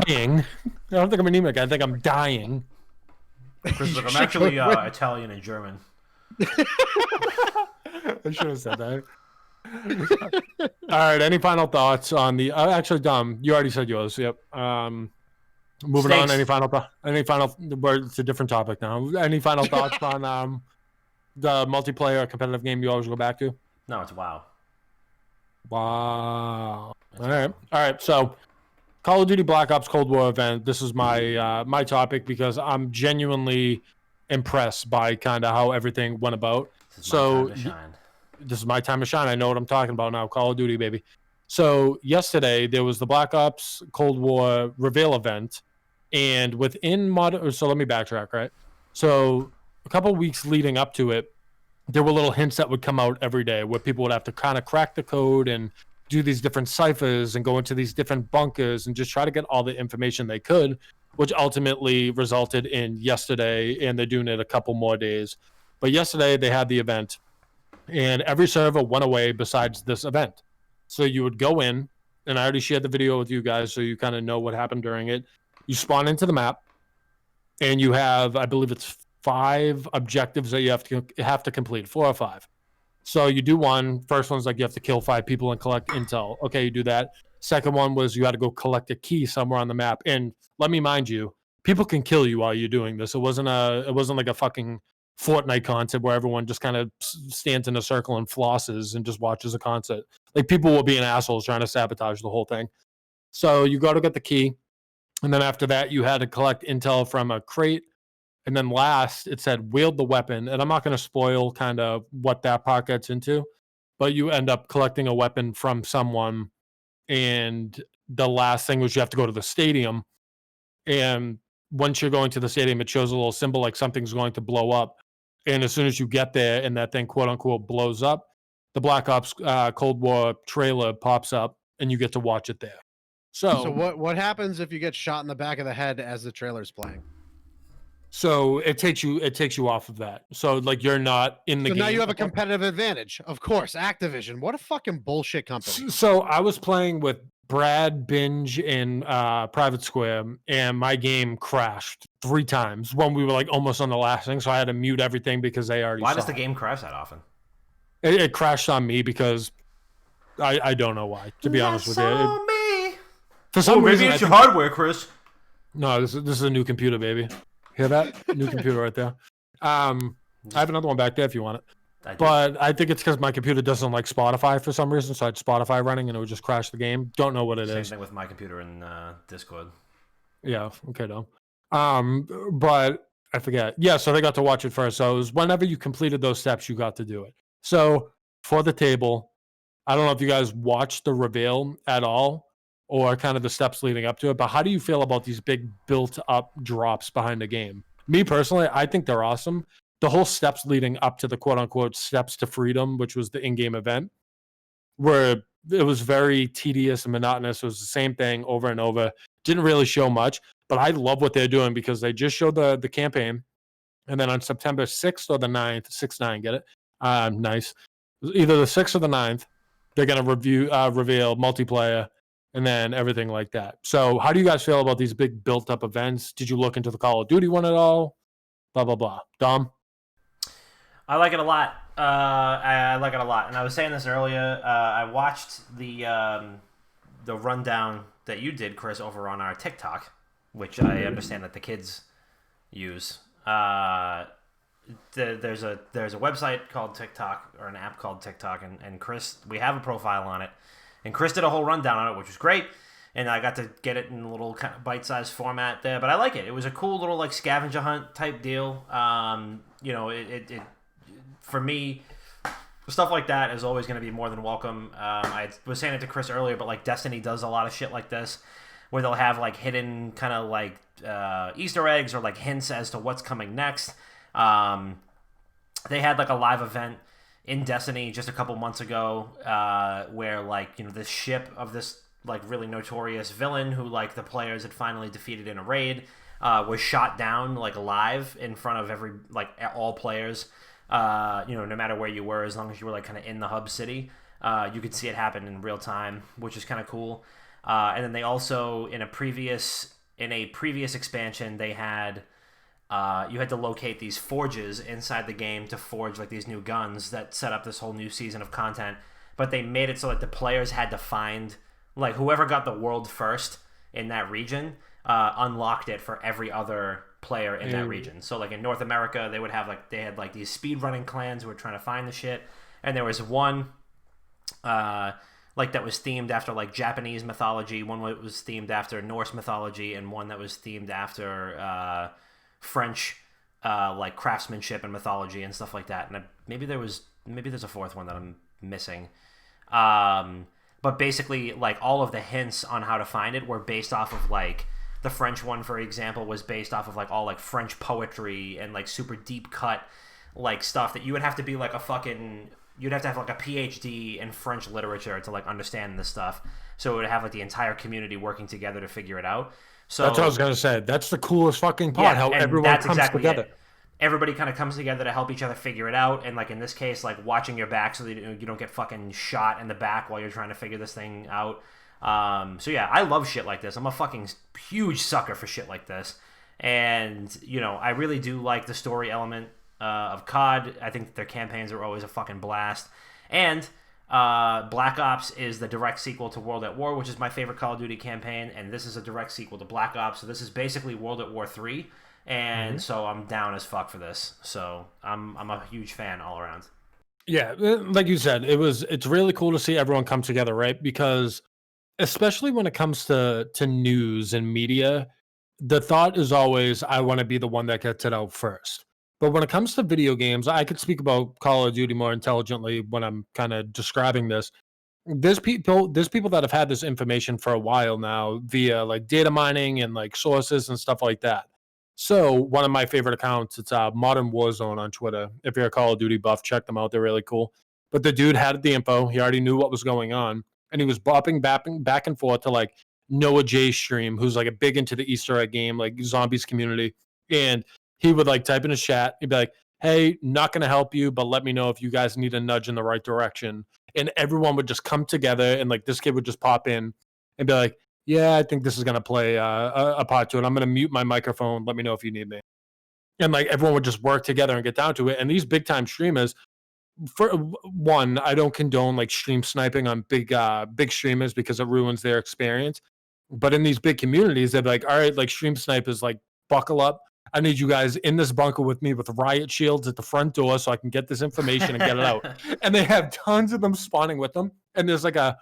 dying. I don't think I'm anemic. I think I'm dying. Chris, look, I'm should actually go with- Italian and German. I should have said that. All right. Any final thoughts on the? Actually, Dom, you already said yours. Yep. Moving on. Snakes. Any final thought? It's a different topic now. Any final thoughts on the multiplayer competitive game you always go back to? No, it's WoW. Wow. All right. So, Call of Duty Black Ops Cold War event. This is my my topic because I'm genuinely impressed by kind of how everything went about. This is So, my time to shine. This is my time to shine. I know what I'm talking about now. Call of Duty, baby. So yesterday there was the Black Ops Cold War reveal event, and within modern. So let me backtrack. Right. So a couple of weeks leading up to it, there were little hints that would come out every day where people would have to kind of crack the code and do these different ciphers and go into these different bunkers and just try to get all the information they could, which ultimately resulted in yesterday, and they're doing it a couple more days. But yesterday they had the event, and every server went away besides this event. So you would go in, and I already shared the video with you guys, so you kind of know what happened during it. You spawn into the map, and you have, I believe it's 5 objectives that you have to complete, 4 or 5. So you do one. First one's like you have to kill 5 people and collect intel. Okay, you do that. Second one was you had to go collect a key somewhere on the map. And let me mind you, people can kill you while you're doing this. It wasn't like a fucking Fortnite concert where everyone just kind of stands in a circle and flosses and just watches a concert. Like people will be assholes trying to sabotage the whole thing. So you go to get the key, and then after that you had to collect intel from a crate. And then last, it said wield the weapon. And I'm not going to spoil kind of what that part gets into, but you end up collecting a weapon from someone. And the last thing was you have to go to the stadium. And once you're going to the stadium, it shows a little symbol like something's going to blow up. And as soon as you get there and that thing, quote unquote, blows up, the Black Ops Cold War trailer pops up and you get to watch it there. So what happens if you get shot in the back of the head as the trailer's playing? So it takes you off of that. So like you're not in the game. So now you have a competitive advantage. Of course, Activision. What a fucking bullshit company. So I was playing with Brad, Binge, and Private Square, and my game crashed 3 times when we were like almost on the last thing. So I had to mute everything because they already. Why does saw the it. game crash that often? It crashed on me because I don't know why. To be honest with you, me. for some Maybe reason it's I your think- hardware, Chris. No, this is a new computer, baby. Hear that? New computer right there. I have another one back there if you want it. But I think it's because my computer doesn't like Spotify for some reason, so I had Spotify running and it would just crash the game. Don't know what it Same is. thing with my computer and Discord. Yeah, okay, no. But I forget. Yeah, so they got to watch it first. So it was whenever you completed those steps, you got to do it. So for the table, I don't know if you guys watched the reveal at all or kind of the steps leading up to it, but how do you feel about these big built-up drops behind the game? Me personally, I think they're awesome. The whole steps leading up to the quote-unquote steps to freedom, which was the in-game event, where it was very tedious and monotonous. It was the same thing over and over. Didn't really show much, but I love what they're doing because they just showed the campaign, and then on September 6th or the 9th, 6-9, get it? Nice. Either the 6th or the 9th, they're going to reveal multiplayer and then everything like that. So how do you guys feel about these big built-up events? Did you look into the Call of Duty one at all? Blah, blah, blah. Dom? I like it a lot. I like it a lot, and I was saying this earlier. I watched the rundown that you did, Chris, over on our TikTok, which I understand that the kids use. There's a website called TikTok, or an app called TikTok, and Chris, we have a profile on it, and Chris did a whole rundown on it, which was great. And I got to get it in a little kind of bite-sized format there, but I like it. It was a cool little like scavenger hunt type deal. It for me, stuff like that is always going to be more than welcome. I was saying it to Chris earlier, but like Destiny does a lot of shit like this, where they'll have like hidden kind of like Easter eggs or like hints as to what's coming next. They had like a live event in Destiny just a couple months ago, where like this ship of this like really notorious villain who like the players had finally defeated in a raid was shot down like live in front of all players. No matter where you were, as long as you were like kind of in the hub city, you could see it happen in real time, which is kind of cool. And then they also in a previous expansion they had you had to locate these forges inside the game to forge like these new guns that set up this whole new season of content. But they made it so that the players had to find like whoever got the world first in that region unlocked it for every other player in that region. So like in North America, they had these speed running clans who were trying to find the shit, and there was one that was themed after like Japanese mythology, one that was themed after Norse mythology, and one that was themed after French like craftsmanship and mythology and stuff like that. And maybe there's a fourth one that I'm missing. But basically, like, all of the hints on how to find it were based off of, like, the French one, for example, was based off of, like, all, like, French poetry and, like, super deep cut, like, stuff that you would have to be, like, you'd have to have, like, a PhD in French literature to, like, understand this stuff. So it would have, like, the entire community working together to figure it out. So that's what I was going to say. That's the coolest fucking part, how everyone comes together. It. Everybody kind of comes together to help each other figure it out, and like in this case, like watching your back so that you don't get fucking shot in the back while you're trying to figure this thing out. So yeah, I love shit like this. I'm a fucking huge sucker for shit like this, and I really do like the story element of COD. I think that their campaigns are always a fucking blast, and Black Ops is the direct sequel to World at War, which is my favorite Call of Duty campaign, and this is a direct sequel to Black Ops. So this is basically World at War 3. And so I'm down as fuck for this. So I'm a huge fan all around. Yeah, like you said, it's really cool to see everyone come together, right? Because especially when it comes to news and media, the thought is always I want to be the one that gets it out first. But when it comes to video games, I could speak about Call of Duty more intelligently when I'm kind of describing this. There's people that have had this information for a while now via like data mining and like sources and stuff like that. So one of my favorite accounts, it's Modern Warzone on Twitter. If you're a Call of Duty buff, check them out. They're really cool. But the dude had the info. He already knew what was going on. And he was bopping back and forth to like Noah J stream, who's like a big into the Easter egg game, like zombies community. And he would like type in his chat. He'd be like, hey, not going to help you, but let me know if you guys need a nudge in the right direction. And everyone would just come together, and like this kid would just pop in and be like, yeah, I think this is going to play a part to it. I'm going to mute my microphone. Let me know if you need me. And like everyone would just work together and get down to it. And these big time streamers, for one, I don't condone like stream sniping on big streamers because it ruins their experience. But in these big communities, they're like, all right, like stream snipers, like buckle up. I need you guys in this bunker with me with riot shields at the front door so I can get this information and get it out. And they have tons of them spawning with them. And there's like an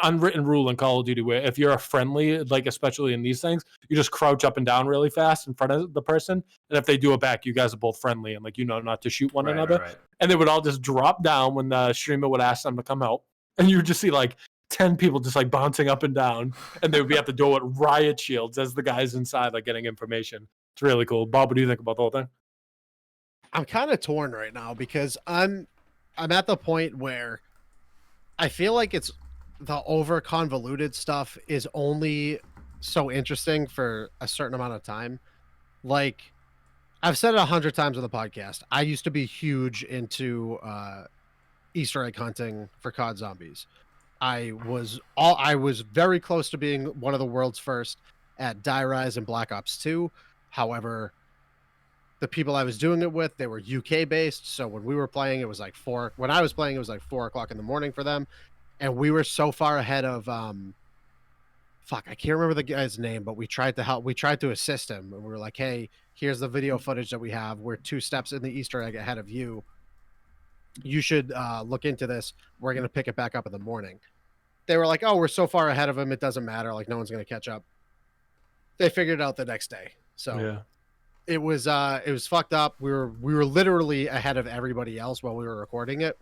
unwritten rule in Call of Duty where if you're a friendly, like especially in these things, you just crouch up and down really fast in front of the person. And if they do it back, you guys are both friendly and like not to shoot one another. Right. And they would all just drop down when the streamer would ask them to come out. And you would just see like 10 people just like bouncing up and down. And they would be at the door with riot shields as the guys inside like getting information. It's really cool. Bob, what do you think about the whole thing? I'm kind of torn right now because I'm at the point where I feel like it's the over convoluted stuff is only so interesting for a certain amount of time. Like I've said it 100 times on the podcast. I used to be huge into Easter egg hunting for COD Zombies. I was very close to being one of the world's first at Die Rise and Black Ops 2. However, the people I was doing it with, they were UK based. So when we were playing, it was like when I was playing, it was like 4 o'clock in the morning for them. And we were so far ahead of, fuck, I can't remember the guy's name, but we tried to assist him. And we were like, hey, here's the video footage that we have. We're 2 steps in the Easter egg ahead of you. You should look into this. We're going to pick it back up in the morning. They were like, oh, we're so far ahead of him. It doesn't matter. Like, no one's going to catch up. They figured it out the next day. So Yeah. it was fucked up. We were literally ahead of everybody else while we were recording it.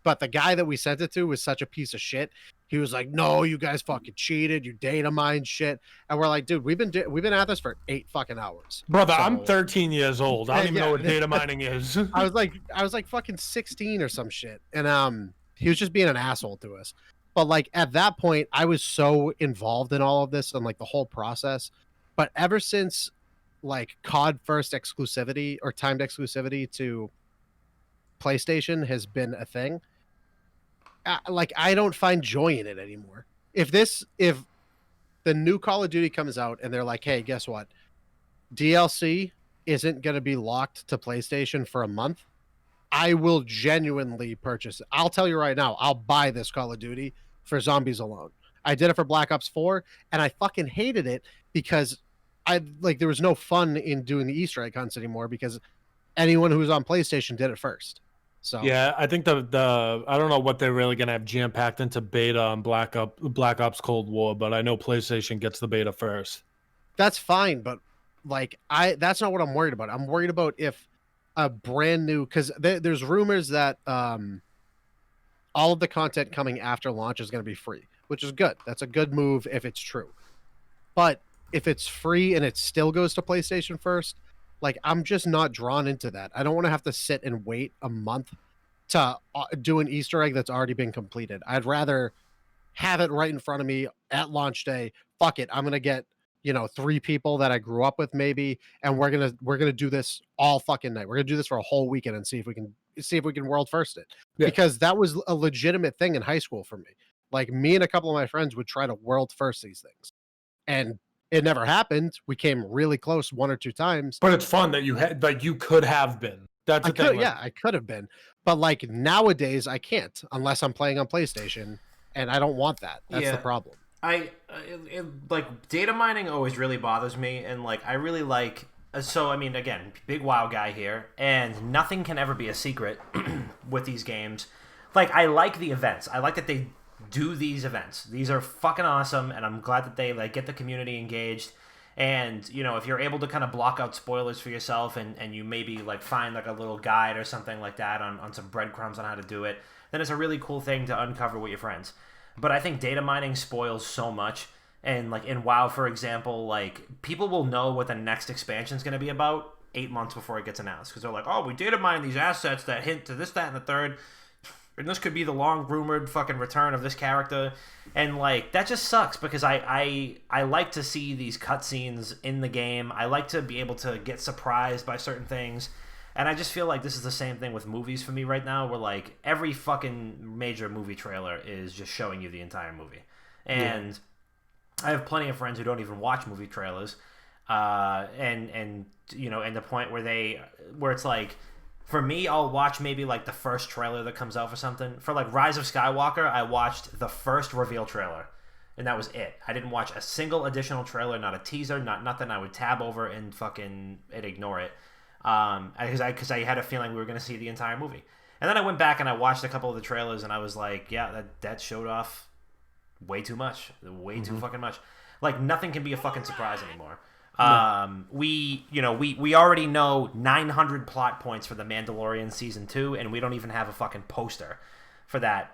But the guy that we sent it to was such a piece of shit. He was like, "No, you guys fucking cheated. You data mined shit." And we're like, "Dude, we've been at this for 8 fucking hours." Brother, So- I'm 13 years old. I don't even know what data mining is. I was like fucking 16 or some shit. And he was just being an asshole to us. But like at that point, I was so involved in all of this and like the whole process. But ever since like COD first exclusivity or timed exclusivity to PlayStation has been a thing, like I don't find joy in it anymore. If the new Call of Duty comes out and they're like, hey, guess what? DLC isn't going to be locked to PlayStation for a month, I will genuinely purchase it. I'll tell you right now, I'll buy this Call of Duty for zombies alone. I did it for Black Ops 4 and I fucking hated it because there was no fun in doing the Easter egg hunts anymore because anyone who was on PlayStation did it first. So yeah, I think the I don't know what they're really gonna have jam packed into beta on Black Ops Cold War, but I know PlayStation gets the beta first. That's fine, but like that's not what I'm worried about. I'm worried about if a brand new, because there's rumors that all of the content coming after launch is going to be free, which is good. That's a good move if it's true. But if it's free and it still goes to PlayStation first, like I'm just not drawn into that. I don't want to have to sit and wait a month to do an Easter egg that's already been completed. I'd rather have it right in front of me at launch day. Fuck it, I'm gonna get 3 people that I grew up with maybe, and we're gonna do this all fucking night. We're gonna do this for a whole weekend and see if we can world first it. Yeah. Because that was a legitimate thing in high school for me. Like me and a couple of my friends would try to world first these things, and it never happened. We came really close 1 or 2 times. But it's fun that you could have been. That's the thing. I could have been. But like nowadays I can't unless I'm playing on PlayStation, and I don't want that. That's the problem. Like data mining always really bothers me, and like I really like. So I mean, again, big WoW guy here, and nothing can ever be a secret with these games. Like I like the events. I like that they do these events. These are fucking awesome, and I'm glad that they like get the community engaged. And if you're able to kind of block out spoilers for yourself, and you maybe like find like a little guide or something like that on some breadcrumbs on how to do it, then it's a really cool thing to uncover with your friends. But I think data mining spoils so much. And like in WoW, for example, like people will know what the next expansion is going to be about 8 months before it gets announced, because they're like, oh, we data mine these assets that hint to this, that, and the third. And this could be the long rumored fucking return of this character. And like that just sucks, because I like to see these cutscenes in the game. I like to be able to get surprised by certain things. And I just feel like this is the same thing with movies for me right now, where like every fucking major movie trailer is just showing you the entire movie. And I have plenty of friends who don't even watch movie trailers. And the point where it's like, for me, I'll watch maybe like the first trailer that comes out for something. For like Rise of Skywalker, I watched the first reveal trailer, and that was it. I didn't watch a single additional trailer, not a teaser, not nothing. I would tab over and ignore it, because I had a feeling we were going to see the entire movie. And then I went back and I watched a couple of the trailers, and I was like, yeah, that showed off way too much, too fucking much. Like nothing can be a fucking surprise anymore. We already know 900 plot points for The Mandalorian season 2, and we don't even have a fucking poster for that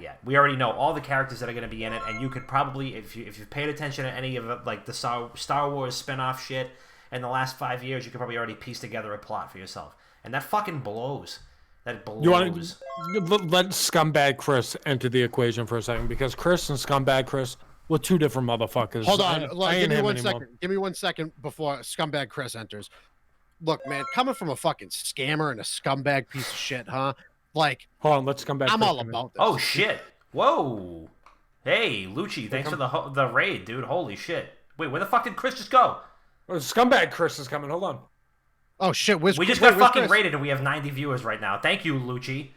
yet. We already know all the characters that are going to be in it, and you could probably, if you've paid attention to any of like the Star Wars spin-off shit in the last 5 years, you could probably already piece together a plot for yourself. And that fucking blows. That blows. You want to let Scumbag Chris enter the equation for a second, because Chris and Scumbag Chris were 2 different motherfuckers. Hold on, I give me him 1 anymore. second. Give me 1 second before Scumbag Chris enters. Look, man, coming from a fucking scammer and a scumbag piece of shit, huh? Like, Hold on, let's Scumbag I'm Chris all come in. about this. Oh shit! Whoa! Hey, Lucci, thanks for the raid, dude. Holy shit! Wait, where the fuck did Chris just go? Oh, Scumbag Chris is coming. Hold on. Oh shit! Where's, We just wait, got where's fucking Chris? rated and we have 90 viewers right now. Thank you, Lucci.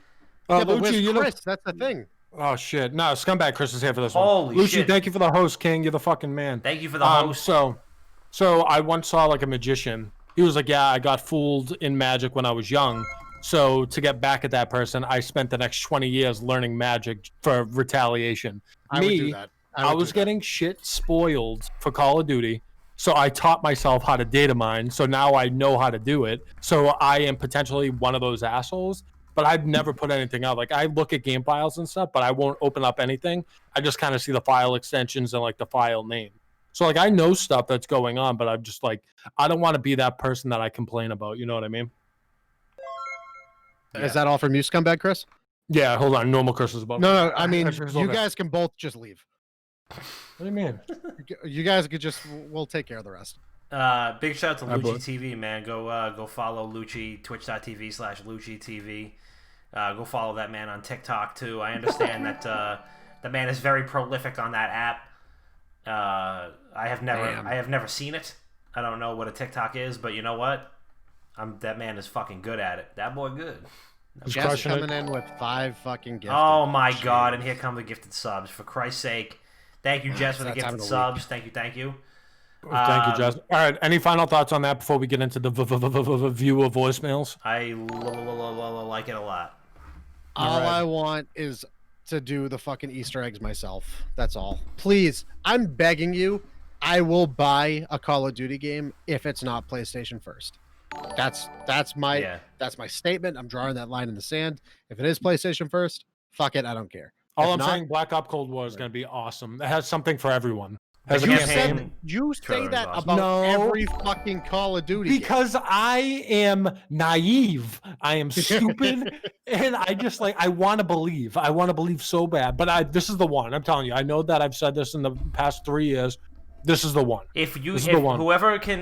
Yeah, but Lucci, where's you know. Chris? That's the thing. Oh shit! No, Scumbag Chris is here for this Holy one. Lucci, shit. thank you for the host, King. You're the fucking man. Thank you for the host. So I once saw like a magician. He was like, "Yeah, I got fooled in magic when I was young. So to get back at that person, I spent the next 20 years learning magic for retaliation." I would do that. I was getting shit spoiled for Call of Duty. So I taught myself how to data mine. So now I know how to do it. So I am potentially one of those assholes. But I've never put anything out. Like I look at game files and stuff, but I won't open up anything. I just kind of see the file extensions and like the file name. So like I know stuff that's going on, but I'm just like I don't want to be that person that I complain about. You know what I mean? Is that all from you, Scumbag Chris? Yeah. Hold on. Normal Chris is above. No, I mean Chris is you okay. guys can both just leave. What do you mean? You guys could just. We'll take care of the rest. Big shout out to Hi, Lucci boy. TV, man. Go follow Lucci, twitch.tv/Lucci TV. Go follow that man on TikTok too. I understand that the man is very prolific on that app. I have never seen it. I don't know what a TikTok is, but you know what? That man is fucking good at it. That boy good. He's Jeff's crushing coming it. in with 5 fucking gifts. Oh my god, and here come the gifted subs. For Christ's sake. Thank you, Jess, for the That time gifted of the subs. Thank you. Thank you, Justin. All right. Any final thoughts on that before we get into the view of voicemails? I like it a lot. All I want is to do the fucking Easter eggs myself. That's all. Please, I'm begging you. I will buy a Call of Duty game if it's not PlayStation first. That's my statement. I'm drawing that line in the sand. If it is PlayStation first, fuck it. I don't care. All If I'm not, saying, Black Ops Cold War is going to be awesome. It has something for everyone. Has a You campaign. you say Trailer is that awesome. about No. every fucking Call of Duty game. Because I am naive. I am stupid. And I just like, I want to believe. I want to believe so bad. But this is the one. I'm telling you. I know that I've said this in the past 3 years. This is the one. If This is the one. whoever can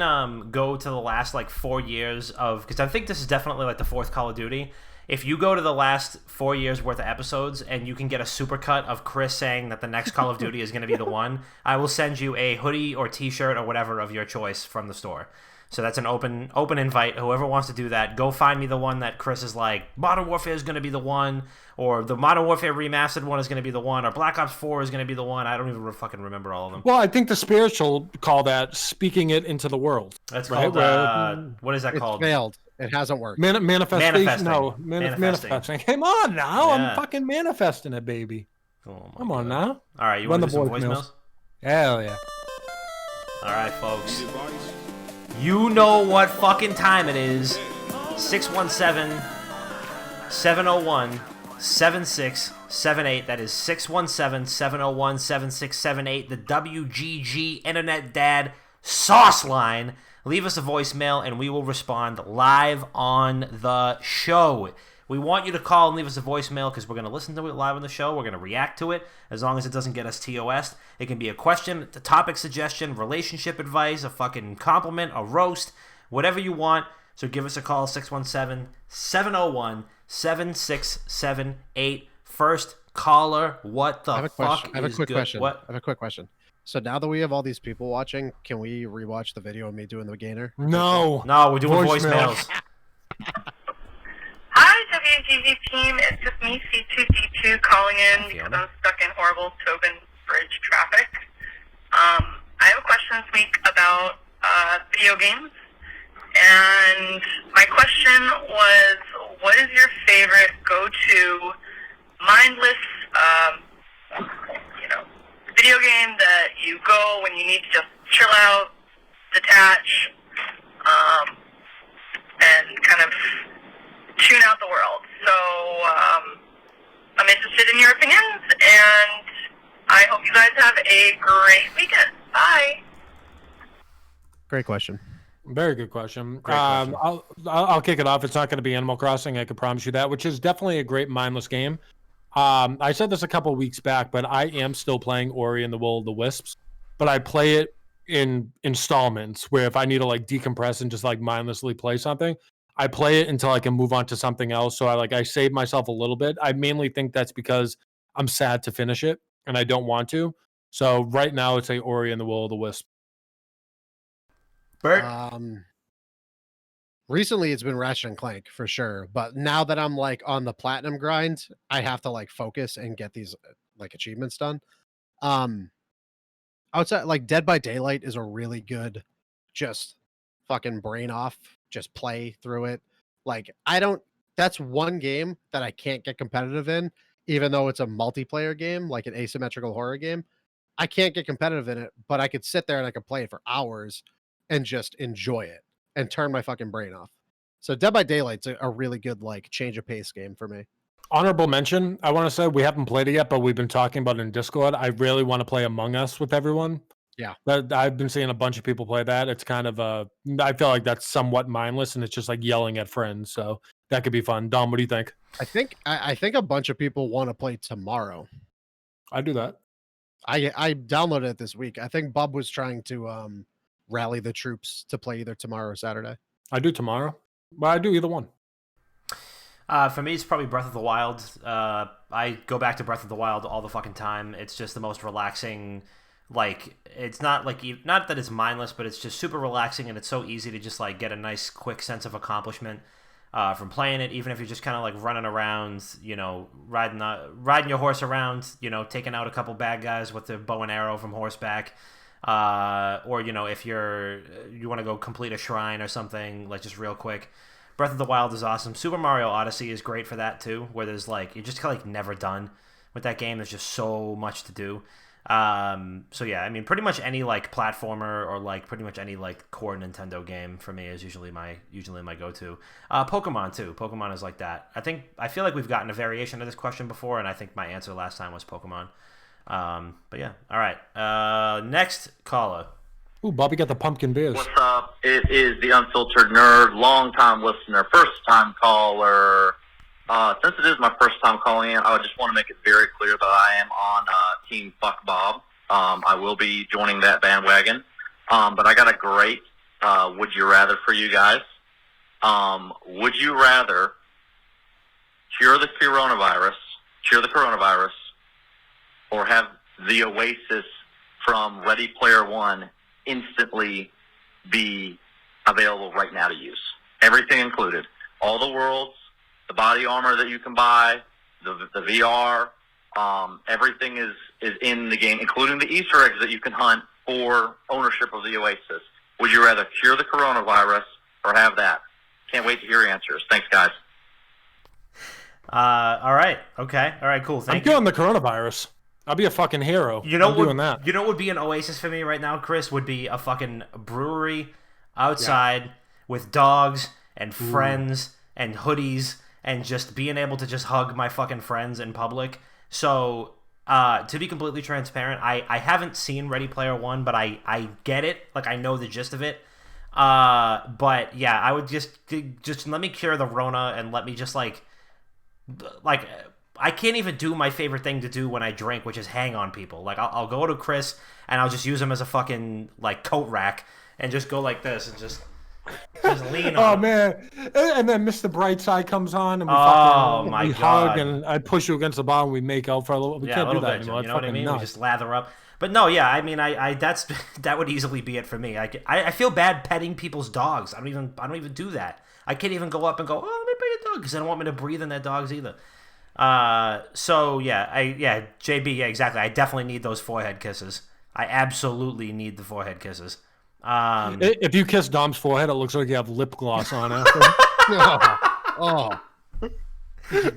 go to the last like 4 years of, because I think this is definitely like the 4th Call of Duty. If you go to the last 4 years worth of episodes and you can get a supercut of Chris saying that the next Call of Duty is going to be the one, I will send you a hoodie or T-shirt or whatever of your choice from the store. So that's an open invite. Whoever wants to do that, go find me the one that Chris is like, Modern Warfare is going to be the one, or the Modern Warfare Remastered one is going to be the one, or Black Ops 4 is going to be the one. I don't even fucking remember all of them. Well, I think the spiritual call that speaking it into the world. That's right? called, what is that It's called? failed. It hasn't worked. Manifestation. Manifesting. No, Manifesting. manifesting. Come on now. Yeah. I'm fucking manifesting it, baby. Oh my Come on God. now. All right, you Run want to the do some voicemails. voicemails? Hell yeah. All right, folks. You know what fucking time it is. 617-701-7678. That is 617-701-7678. The WGG Internet Dad Sauce Line. Leave us a voicemail and we will respond live on the show. We want you to call and leave us a voicemail because we're going to listen to it live on the show. We're going to react to it as long as it doesn't get us TOS. It can be a question, a topic suggestion, relationship advice, a fucking compliment, a roast, whatever you want. So give us a call, 617-701-7678. First caller, what the fuck I have a is quick good? question. What? I have a quick question. So now that we have all these people watching, can we rewatch the video of me doing the gainer? No. No, we're doing Voicemails. voicemails. Hi, WGG team. It's just me, C2D2, calling in because I'm stuck in horrible Tobin Bridge traffic. I have a question this week about video games. And my question was, what is your favorite go-to mindless, video game that you go when you need to just chill out, detach, and kind of tune out the world? So I'm interested in your opinions, and I hope you guys have a great weekend. Bye. Great question. Very good question. Great question. I'll kick it off. It's not going to be Animal Crossing. I can promise you that, which is definitely a great mindless game. I said this a couple weeks back, but I am still playing Ori and the Will of the Wisps, but I play it in installments where if I need to like decompress and just like mindlessly play something, I play it until I can move on to something else. So I save myself a little bit. I mainly think that's because I'm sad to finish it and I don't want to. So right now it's a Ori and the Will of the Wisp. Bert? Recently, it's been Ratchet and Clank for sure, but now that I'm like on the platinum grind, I have to like focus and get these like achievements done. Um, Outside, like Dead by Daylight is a really good, just fucking brain off, just play through it. Like I don't. That's one game that I can't get competitive in, even though it's a multiplayer game, like an asymmetrical horror game. I can't get competitive in it, but I could sit there and I could play it for hours and just enjoy it and turn my fucking brain off. So Dead by Daylight's a really good like change of pace game for me. Honorable mention, I want to say we haven't played it yet, but we've been talking about it in Discord. I really want to play Among Us with everyone. Yeah. I've been seeing a bunch of people play that. It's kind of I feel like that's somewhat mindless and it's just like yelling at friends. So that could be fun. Dom, what do you think? I think a bunch of people want to play tomorrow. I do that. I downloaded it this week. I think Bob was trying to rally the troops to play either tomorrow or Saturday. I do tomorrow. But I do either one. For me, it's probably Breath of the Wild. I go back to Breath of the Wild all the fucking time. It's just the most relaxing. Like, it's not like not that it's mindless, but it's just super relaxing, and it's so easy to just like get a nice, quick sense of accomplishment from playing it. Even if you're just kind of like running around, you know, riding your horse around, you know, taking out a couple bad guys with the bow and arrow from horseback. Or you know, if you want to go complete a shrine or something, like just real quick. Breath of the Wild is awesome. Super Mario Odyssey is great for that too, where there's like you're just kind of like never done with that game. There's just so much to do. So yeah, I mean, pretty much any like platformer or like pretty much any like core Nintendo game for me is usually my go-to. Pokemon too. Pokemon is like that. I feel like we've gotten a variation of this question before, and I think my answer last time was Pokemon. But yeah, all right. Next caller. Ooh, Bobby got the pumpkin beers. What's up? It is the Unfiltered Nerd, long-time listener, first-time caller. Since it is my first time calling in, I just want to make it very clear that I am on Team Fuck Bob. I will be joining that bandwagon. But I got a great would you rather for you guys. Would you rather cure the coronavirus, or have the Oasis from Ready Player One instantly be available right now to use? Everything included. All the worlds, the body armor that you can buy, the VR, everything is in the game, including the Easter eggs that you can hunt for ownership of the Oasis. Would you rather cure the coronavirus or have that? Can't wait to hear your answers. Thanks, guys. All right. Okay. All right. Cool. I'm doing the coronavirus. I'll be a fucking hero. You know I'm doing that. You know what would be an Oasis for me right now, Chris? Would be a fucking brewery outside with dogs and friends and hoodies and just being able to just hug my fucking friends in public. So, to be completely transparent, I haven't seen Ready Player One, but I get it. Like, I know the gist of it. But yeah, I would just let me cure the Rona and let me just like I can't even do my favorite thing to do when I drink, which is hang on people. Like, I'll go to Chris, and I'll just use him as a fucking, like, coat rack, and just go like this, and just lean on Oh, him. man. And then Mr. Brightside comes on, and we my hug, God. and I push you against the bar, and we make out for a little. We can't do that anymore. You know what I mean? Nuts. We just lather up. But no, yeah, I mean, that would easily be it for me. I feel bad petting people's dogs. I don't even do that. I can't even go up and go, oh, let me pet your dog, because they don't want me to breathe in their dogs either. So yeah, JB, yeah, exactly. I definitely need those forehead kisses. I absolutely need the forehead kisses. If you kiss Dom's forehead, it looks like you have lip gloss on after. Oh.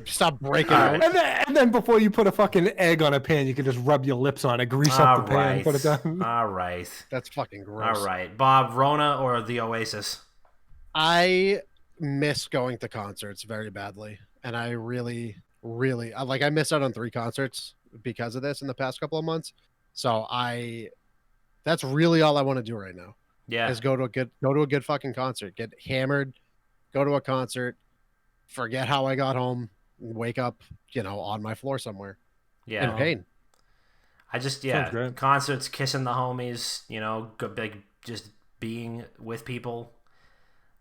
Stop breaking out. And then before you put a fucking egg on a pan, you can just rub your lips on it, grease up the pan, put it down. All right. That's fucking gross. All right. Bob, Rona or the Oasis? I miss going to concerts very badly. And I really I missed out on 3 concerts because of this in the past couple of months. So that's really all I want to do right now. Yeah. Is go to a good fucking concert, get hammered, go to a concert, forget how I got home, wake up, on my floor somewhere. Yeah. In pain. I just Sounds great. concerts, kissing the homies, just being with people.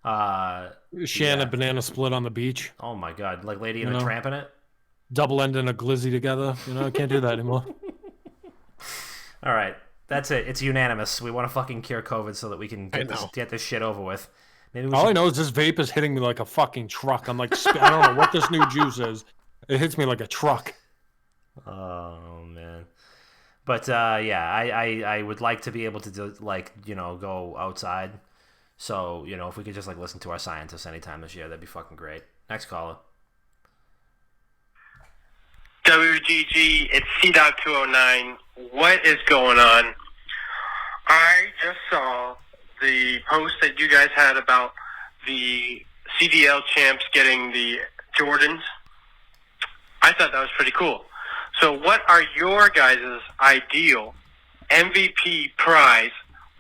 Shannon banana split on the beach. Oh my God, like Lady and the Tramp in it. Double ending a glizzy together. I can't do that anymore. All right, that's it. It's unanimous. We want to fucking cure COVID so that we can get this shit over with. Maybe we All I should... know is this vape is hitting me like a fucking truck. I'm like, I don't know what this new juice is. It hits me like a truck. Oh man. But yeah, I would like to be able to do, like, you know, go outside. So, you know, if we could just like listen to our scientists anytime this year, that'd be fucking great. Next caller. WGG, it's C.209. What is going on? I just saw the post that you guys had about the CDL champs getting the Jordans. I thought that was pretty cool. So what are your guys' ideal MVP prize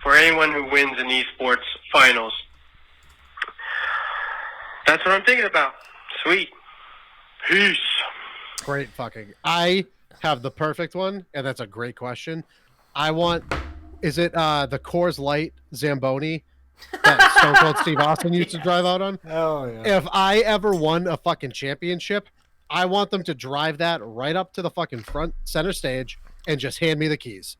for anyone who wins an esports finals? That's what I'm thinking about. Sweet. Peace. Great fucking. I have the perfect one, and that's a great question. I want. Is it the Coors Light Zamboni that Stone Cold Steve Austin used to drive out on? Oh yeah. If I ever won a fucking championship, I want them to drive that right up to the fucking front center stage and just hand me the keys.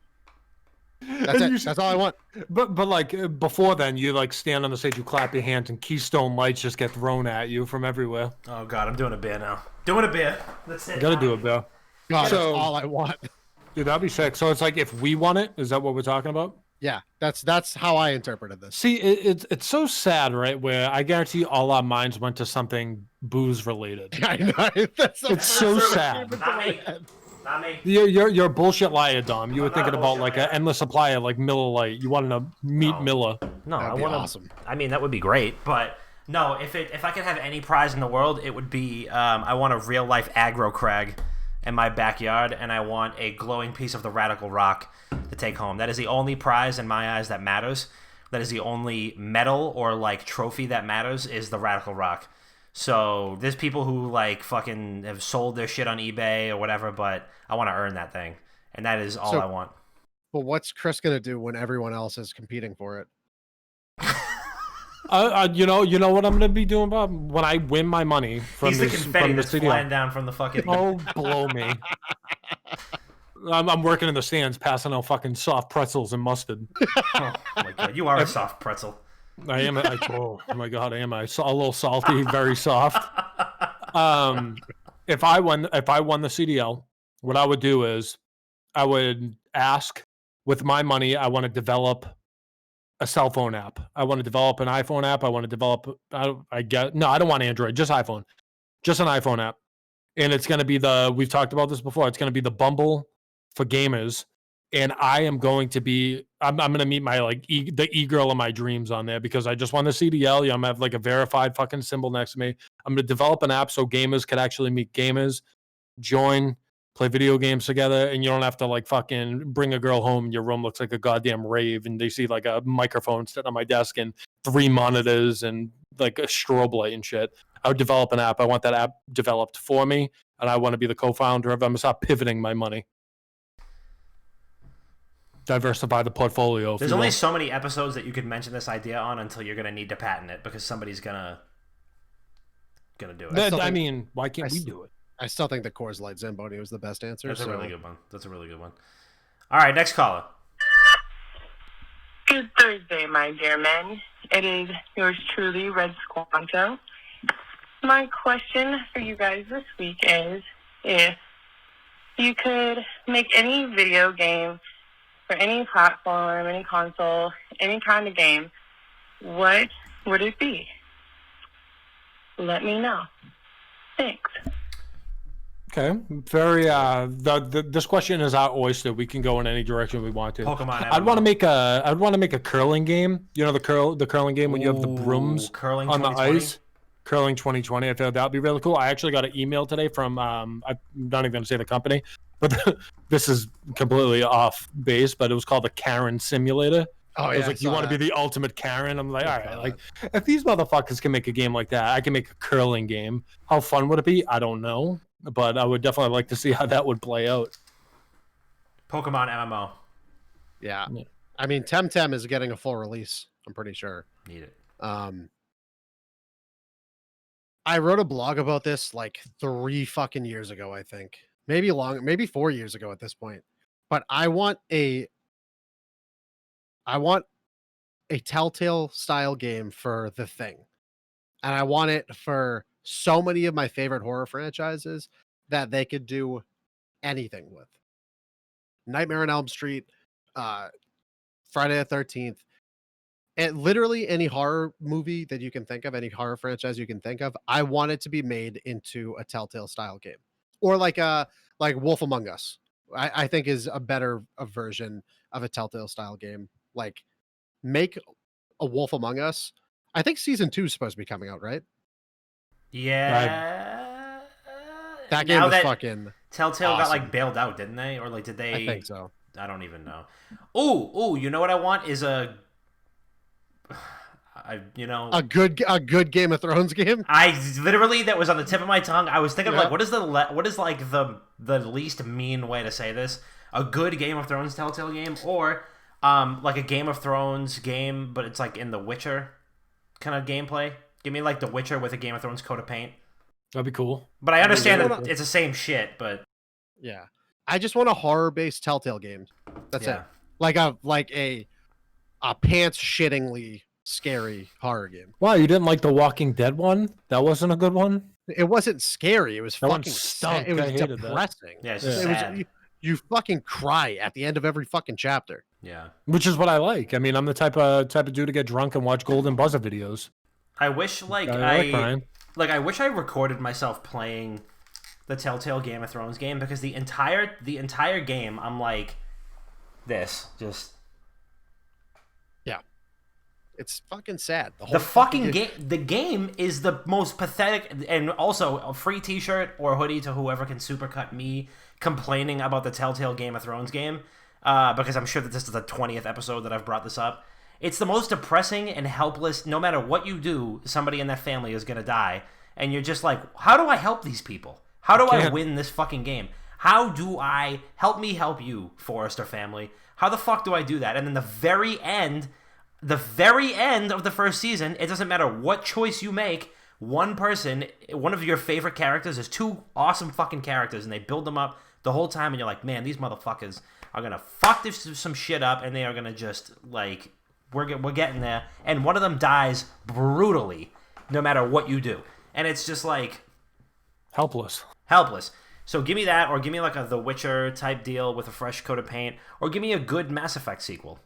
That's it. That's all I want. But like before then, you like stand on the stage, you clap your hands, and Keystone lights just get thrown at you from everywhere. Oh god, I'm doing a beer now. Doing a beer. That's it. You gotta do it, Bill. God, So- that's all I want. Dude, that'd be sick. So it's like if we won it, is that what we're talking about? Yeah, that's how I interpreted this. See, it's so sad, right? Where I guarantee all our minds went to something booze related. I know. That's the It's so first sad. thing Not that me. came to my head. Not me. You're a bullshit liar, Dom. You were I'm not thinking a about bullshit like liar. an endless supply of like Miller Lite. You wanted to meet No. Miller. No, That'd I be want to. awesome. I mean, that would be great, but no. If I could have any prize in the world, it would be I want a real life aggro crag in my backyard, and I want a glowing piece of the radical rock to take home. That is the only prize in my eyes that matters. That is the only medal or like trophy that matters is the radical rock. So there's people who like fucking have sold their shit on eBay or whatever, but I want to earn that thing, and that is all So- I want. But what's Chris gonna do when everyone else is competing for it? You know what I'm gonna be doing, Bob? When I win my money from He's the this confetti from the that's studio. flying down from the fucking. Oh, blow me! I'm working in the stands, passing out fucking soft pretzels and mustard. Oh my god, you are a soft pretzel. I am. Oh my god, I am. A little salty, very soft. If I won the CDL, what I would do is I would ask with my money. I want to develop a cell phone app. I want to develop an iPhone app. I want to develop. I don't want Android, just iPhone, just an iPhone app. And it's going to be we've talked about this before. It's going to be the Bumble for gamers. And I am going to be, I'm going to meet my like the e-girl of my dreams on there because I just won the CDL. I'm going to have like a verified fucking symbol next to me. I'm going to develop an app so gamers could actually meet gamers, join, play video games together, and you don't have to like fucking bring a girl home and your room looks like a goddamn rave and they see like a microphone sitting on my desk and 3 monitors and like a strobe light and shit. I would develop an app. I want that app developed for me, and I want to be the co-founder of it. I'm going to start pivoting my money. Diversify the portfolio. There's only so many episodes that you could mention this idea on until you're gonna need to patent it because somebody's gonna do it. I mean, why can't we do it? I still think the Coors Light Zamboni was the best answer. That's a so- really good one. That's a really good one. All right, next caller. Good Thursday, my dear men. It is yours truly, Red Squanto. My question for you guys this week is if you could make any video game for any platform, any console, any kind of game, what would it be? Let me know. Thanks. Okay, very. This question is our oyster. We can go in any direction we want to. Pokemon. I'd want to make a curling game. You know the curling game when you have the brooms curling on the 2020? ice. Curling 2020. I feel that'd be really cool. I actually got an email today from I'm not even going to say the company, but this is completely off base. But it was called the Karen Simulator. Oh, It was like, you want to be the ultimate Karen? I'm like, all right, like if these motherfuckers can make a game like that, I can make a curling game. How fun would it be? I don't know, but I would definitely like to see how that would play out. Pokemon MMO. Yeah. Yeah. I mean, Temtem is getting a full release. I'm pretty sure. Need it. I wrote a blog about this like 3 fucking years ago, I think. Maybe 4 years ago at this point. But I want a Telltale style game for The Thing. And I want it for so many of my favorite horror franchises that they could do anything with. Nightmare on Elm Street, Friday the 13th, and literally any horror movie that you can think of, any horror franchise you can think of, I want it to be made into a Telltale style game. Or like Wolf Among Us. I think is a better version of a Telltale style game. Like make a Wolf Among Us. I think season 2 is supposed to be coming out, right? Yeah. That game Now was that fucking Telltale got like awesome. bailed out, didn't they? Or like did they? I think so. I don't even know. Oh, you know what I want is a good Game of Thrones game. I literally, that was on the tip of my tongue. I was thinking Yeah. like, what is like the least mean way to say this? A good Game of Thrones Telltale game, or like a Game of Thrones game, but it's like in the Witcher kind of gameplay. Give me like the Witcher with a Game of Thrones coat of paint. That'd be cool. But I understand that it's the same shit. But Yeah, I just want a horror-based Telltale game. That's it. Like a pants shittingly scary horror game. Wow, you didn't like the Walking Dead one? That wasn't a good one? It wasn't scary. It was That one fucking stunk. It was I hated that. depressing. Yeah, it's It just was sad. you fucking cry at the end of every fucking chapter. Yeah. Which is what I like. I mean, I'm the type of dude to get drunk and watch Golden Buzzer videos. I wish I like crying. I wish I recorded myself playing the Telltale Game of Thrones game, because the entire game I'm like this, just It's fucking sad. the fucking game. The game is the most pathetic, and also a free T-shirt or hoodie to whoever can supercut me complaining about the Telltale Game of Thrones game, because I'm sure that this is the 20th episode that I've brought this up. It's the most depressing and helpless. No matter what you do, somebody in that family is gonna die, and you're just like, how do I help these people? How do I win this fucking game? How do I help me help you, Forrester family? How the fuck do I do that? And then the very end of the first season, it doesn't matter what choice you make, one of your favorite characters is two awesome fucking characters, and they build them up the whole time, and you're like, man, these motherfuckers are gonna fuck some shit up, and they are gonna just like, we're getting there, and one of them dies brutally, no matter what you do, and it's just like Helpless. So give me that, or give me like a The Witcher type deal with a fresh coat of paint, or give me a good Mass Effect sequel.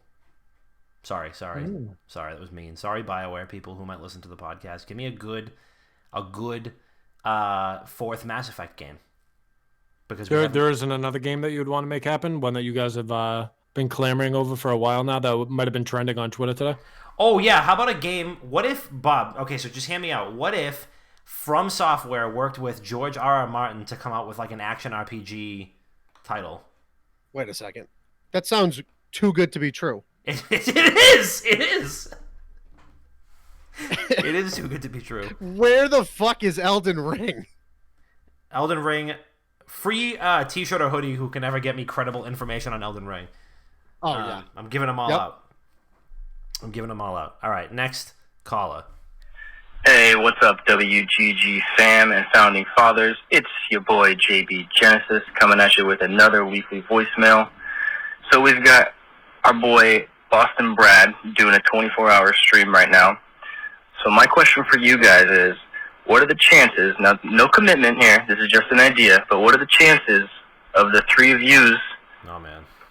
Sorry, that was mean. Sorry, BioWare people who might listen to the podcast. Give me a good fourth Mass Effect game. Because there isn't another game that you would want to make happen, one that you guys have been clamoring over for a while now that might have been trending on Twitter today. Oh yeah, how about a game? What if Bob? Okay, so just hear me out. What if From Software worked with George R.R. Martin to come out with like an action RPG title? Wait a second. That sounds too good to be true. It is. It is too good to be true. Where the fuck is Elden Ring? Elden Ring, free T-shirt or hoodie who can never get me credible information on Elden Ring. Oh yeah, I'm giving them all out. All right, next caller. Hey, what's up, WGG fam and founding fathers? It's your boy JB Genesis coming at you with another weekly voicemail. So we've got our boy Boston Brad doing a 24-hour stream right now. So my question for you guys is, what are the chances, now no commitment here, this is just an idea, but what are the chances of the three of yous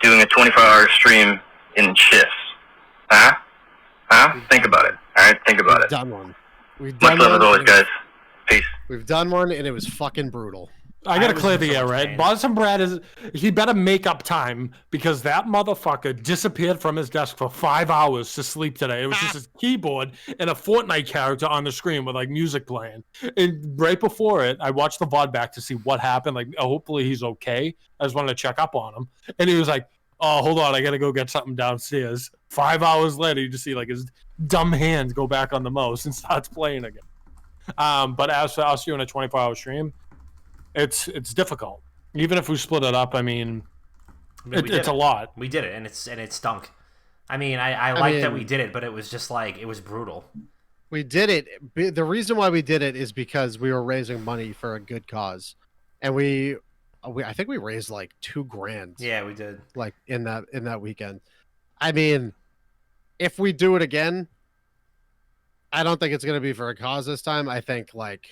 doing a 24-hour stream in shifts? Huh? Think about it. Alright, think about it. Done one. Much love as always, guys. Peace. We've done one, and it was fucking brutal. I gotta clear the air, right? Boston Brad he better make up time, because that motherfucker disappeared from his desk for 5 hours to sleep today. It was just his keyboard and a Fortnite character on the screen with like music playing. And right before it, I watched the VOD back to see what happened. Like, hopefully he's okay. I just wanted to check up on him. And he was like, oh, hold on, I gotta go get something downstairs. 5 hours later, you just see like his dumb hands go back on the mouse and starts playing again. But as for us doing a 24-hour stream, it's difficult. Even if we split it up, I mean it's a lot. We did it, and it stunk. I mean, I like that we did it, but it was just like, it was brutal. We did it. The reason why we did it is because we were raising money for a good cause, and I think we raised like $2,000. Yeah, we did. Like in that weekend. I mean, if we do it again, I don't think it's going to be for a cause this time. I think like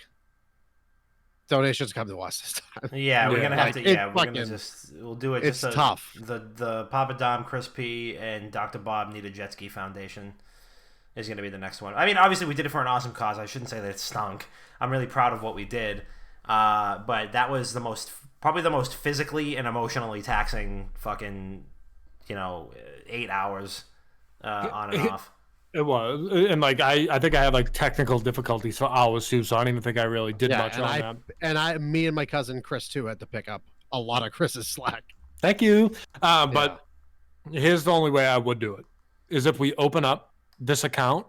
donations come to us this time. Yeah, we're gonna have to. Yeah, we're fucking, gonna we'll do it. It's just tough. The Papa Dom, Chris P, and Dr. Bob Need a Jet Ski Foundation is gonna be the next one. I mean, obviously we did it for an awesome cause. I shouldn't say that it stunk. I'm really proud of what we did. But that was probably the most physically and emotionally taxing fucking 8 hours on and off. It was, and like I think I had like technical difficulties for hours too, so I don't even think I really did much on that. And me and my cousin Chris too had to pick up a lot of Chris's slack. Thank you. But here's the only way I would do it is if we open up this account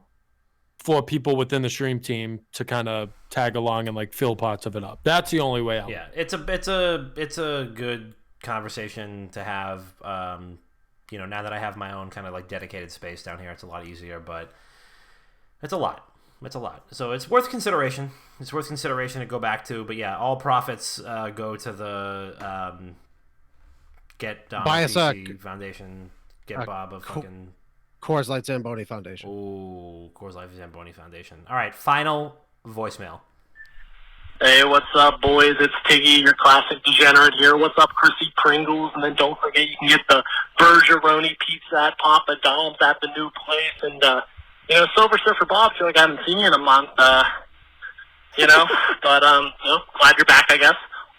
for people within the stream team to kind of tag along and like fill parts of it up. That's the only way out. Yeah, it's a good conversation to have. Now that I have my own kind of like dedicated space down here, it's a lot easier, but it's a lot. It's a lot. So it's worth consideration. It's worth consideration to go back to. But yeah, all profits go to the Get Dom PC Foundation. Get Bob a fucking Coors Light Zamboni Foundation. Ooh, Coors Light Zamboni Foundation. All right, final voicemail. Hey, what's up, boys? It's Tiggy, your classic degenerate here. What's up, Chrissy Pringles? And then don't forget you can get the Bergeroni pizza at Papa Dom's at the new place. And, Silver Surfer Bob, feel like I haven't seen you in a month, but, glad you're back, I guess.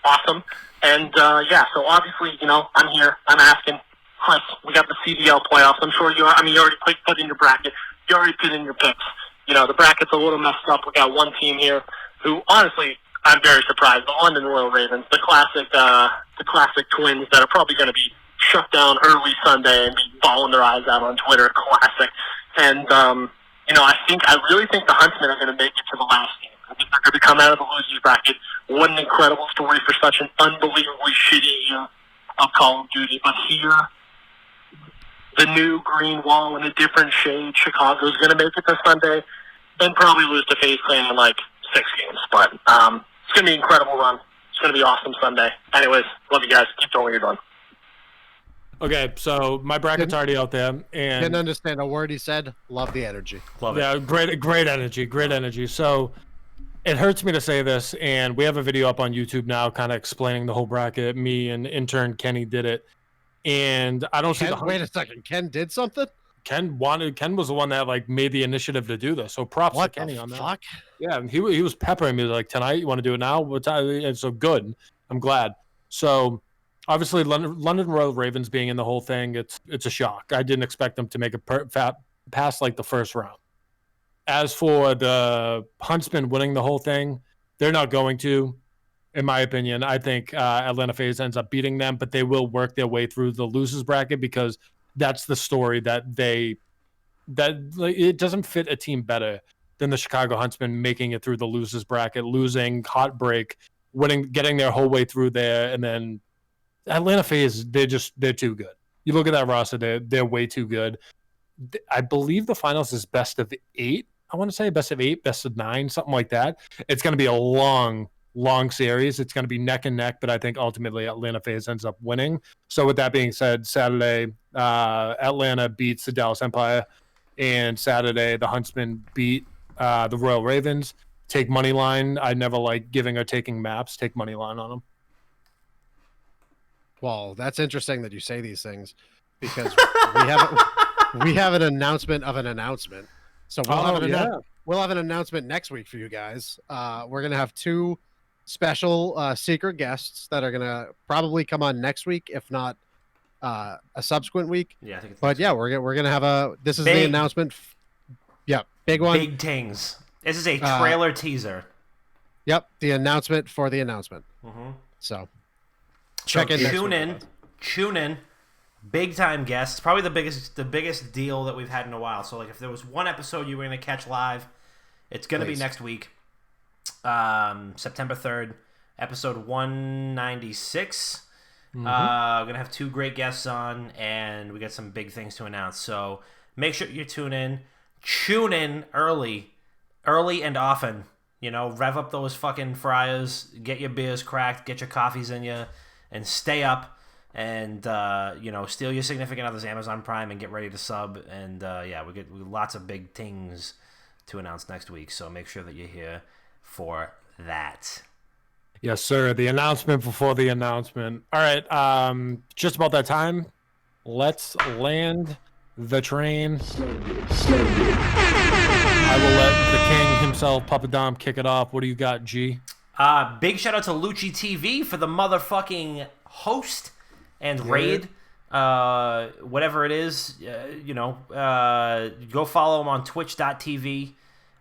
Awesome. And, so obviously, I'm here. I'm asking, Chris, we got the CDL playoffs. I'm sure you already put in your bracket. You already put in your picks. The bracket's a little messed up. We got one team here who, honestly, I'm very surprised. The London Royal Ravens, the classic twins that are probably going to be shut down early Sunday and be bawling their eyes out on Twitter. Classic. And, I really think the Huntsmen are going to make it to the last game. I think they're going to come out of the losers bracket. What an incredible story for such an unbelievably shitty year of Call of Duty. But here, the new green wall in a different shade, Chicago's going to make it to Sunday and probably lose to FaZe Clan in like 6 games. But, it's going to be an incredible run. It's going to be awesome Sunday. Anyways, love you guys. Keep doing what you're doing. Okay, so my bracket's already out there, and didn't understand a word he said. Love the energy. Love it. Yeah, great energy. So it hurts me to say this, and we have a video up on YouTube now, kind of explaining the whole bracket. Me and intern Kenny did it, and I don't see the. Wait a second, Ken did something. Ken was the one that like made the initiative to do this. So props to Kenny on that. Fuck? Yeah, he was peppering me like, tonight, you want to do it now? And so good. I'm glad. So obviously London Royal Ravens being in the whole thing, it's a shock. I didn't expect them to make a past like the first round. As for the Huntsmen winning the whole thing, they're not going to, in my opinion. I think Atlanta FaZe ends up beating them, but they will work their way through the losers bracket because that's the story that it doesn't fit a team better than the Chicago Huntsmen making it through the losers bracket, losing, hot break, winning, getting their whole way through there, and then Atlanta FaZe, they're too good. You look at that roster, they're way too good. I believe the finals is best of 8. I want to say best of 8, best of 9, something like that. It's going to be a long series. It's going to be neck and neck, but I think ultimately Atlanta FaZe ends up winning. So with that being said, Saturday, Atlanta beats the Dallas Empire, and Saturday the Huntsmen beat the Royal Ravens. Take money line. I never like giving or taking maps. Take money line on them. Well, that's interesting that you say these things because we have an announcement of an announcement. So we'll have an announcement next week for you guys. We're gonna have 2 special secret guests that are gonna probably come on next week, if not a subsequent week. Yeah, I think. But yeah, we're gonna have this is the announcement. Yeah, big one. Big tings. This is a trailer teaser. Yep, the announcement for the announcement. Mm-hmm. So tune in. Big time guests, probably the biggest deal that we've had in a while. So like, if there was one episode you were gonna catch live, it's gonna be next week, September 3rd, episode 196. Mm-hmm. We're gonna have 2 great guests on, and we got some big things to announce. So make sure you tune in. Tune in early and often. Rev up those fucking fryers, get your beers cracked, get your coffees in you, and stay up and steal your significant other's Amazon Prime and get ready to sub. And we get lots of big things to announce next week, so make sure that you're here for that. Yes, sir. The announcement before the announcement. All right, just about that time. Let's land the train. I will let the king himself, Papa Dom, kick it off. What do you got, G? Big shout out to Lucci TV for the motherfucking host and raid. Whatever it is, go follow him on twitch.tv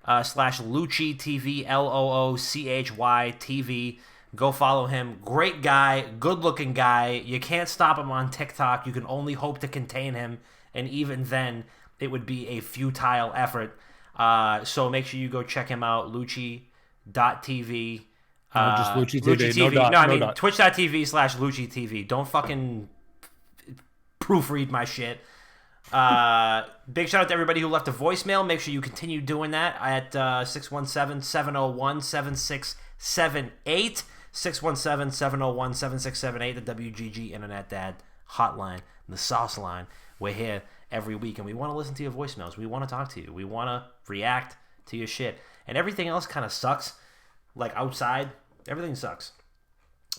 /Lucci TV, LOOCHY TV. Go follow him. Great guy, good looking guy. You can't stop him on TikTok. You can only hope to contain him, and even then, it would be a futile effort. So make sure you go check him out, Lucci.tv. Just Lucci TV. Lucci TV. No, I mean dot. Twitch.tv /Lucci TV. Don't fucking proofread my shit. Big shout out to everybody who left a voicemail. Make sure you continue doing that at 617-701-7678. 617-701-7678, the WGG Internet Dad hotline, the sauce line. We're here every week, and we want to listen to your voicemails. We want to talk to you. We want to react to your shit. And everything else kind of sucks. Like outside, everything sucks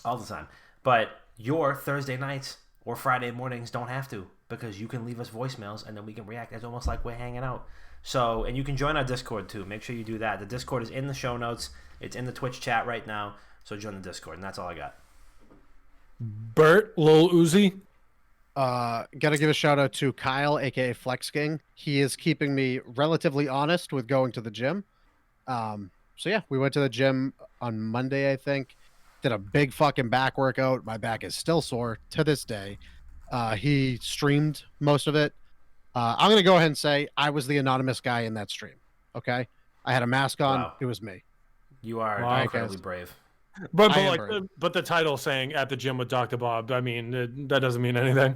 all the time. But your Thursday nights or Friday mornings don't have to, because you can leave us voicemails, and then we can react. It's almost like we're hanging out. So, and you can join our Discord, too. Make sure you do that. The Discord is in the show notes. It's in the Twitch chat right now. So join the Discord, and that's all I got. Bert, Lil Uzi. Gotta give a shout out to Kyle, aka Flex King. He is keeping me relatively honest with going to the gym. So yeah, we went to the gym on Monday, I think. Did a big fucking back workout. My back is still sore to this day. He streamed most of it. I'm gonna go ahead and say I was the anonymous guy in that stream. Okay, I had a mask on. Wow. It was me. You are incredibly brave. But the title saying at the gym with Dr. Bob, I mean, that doesn't mean anything.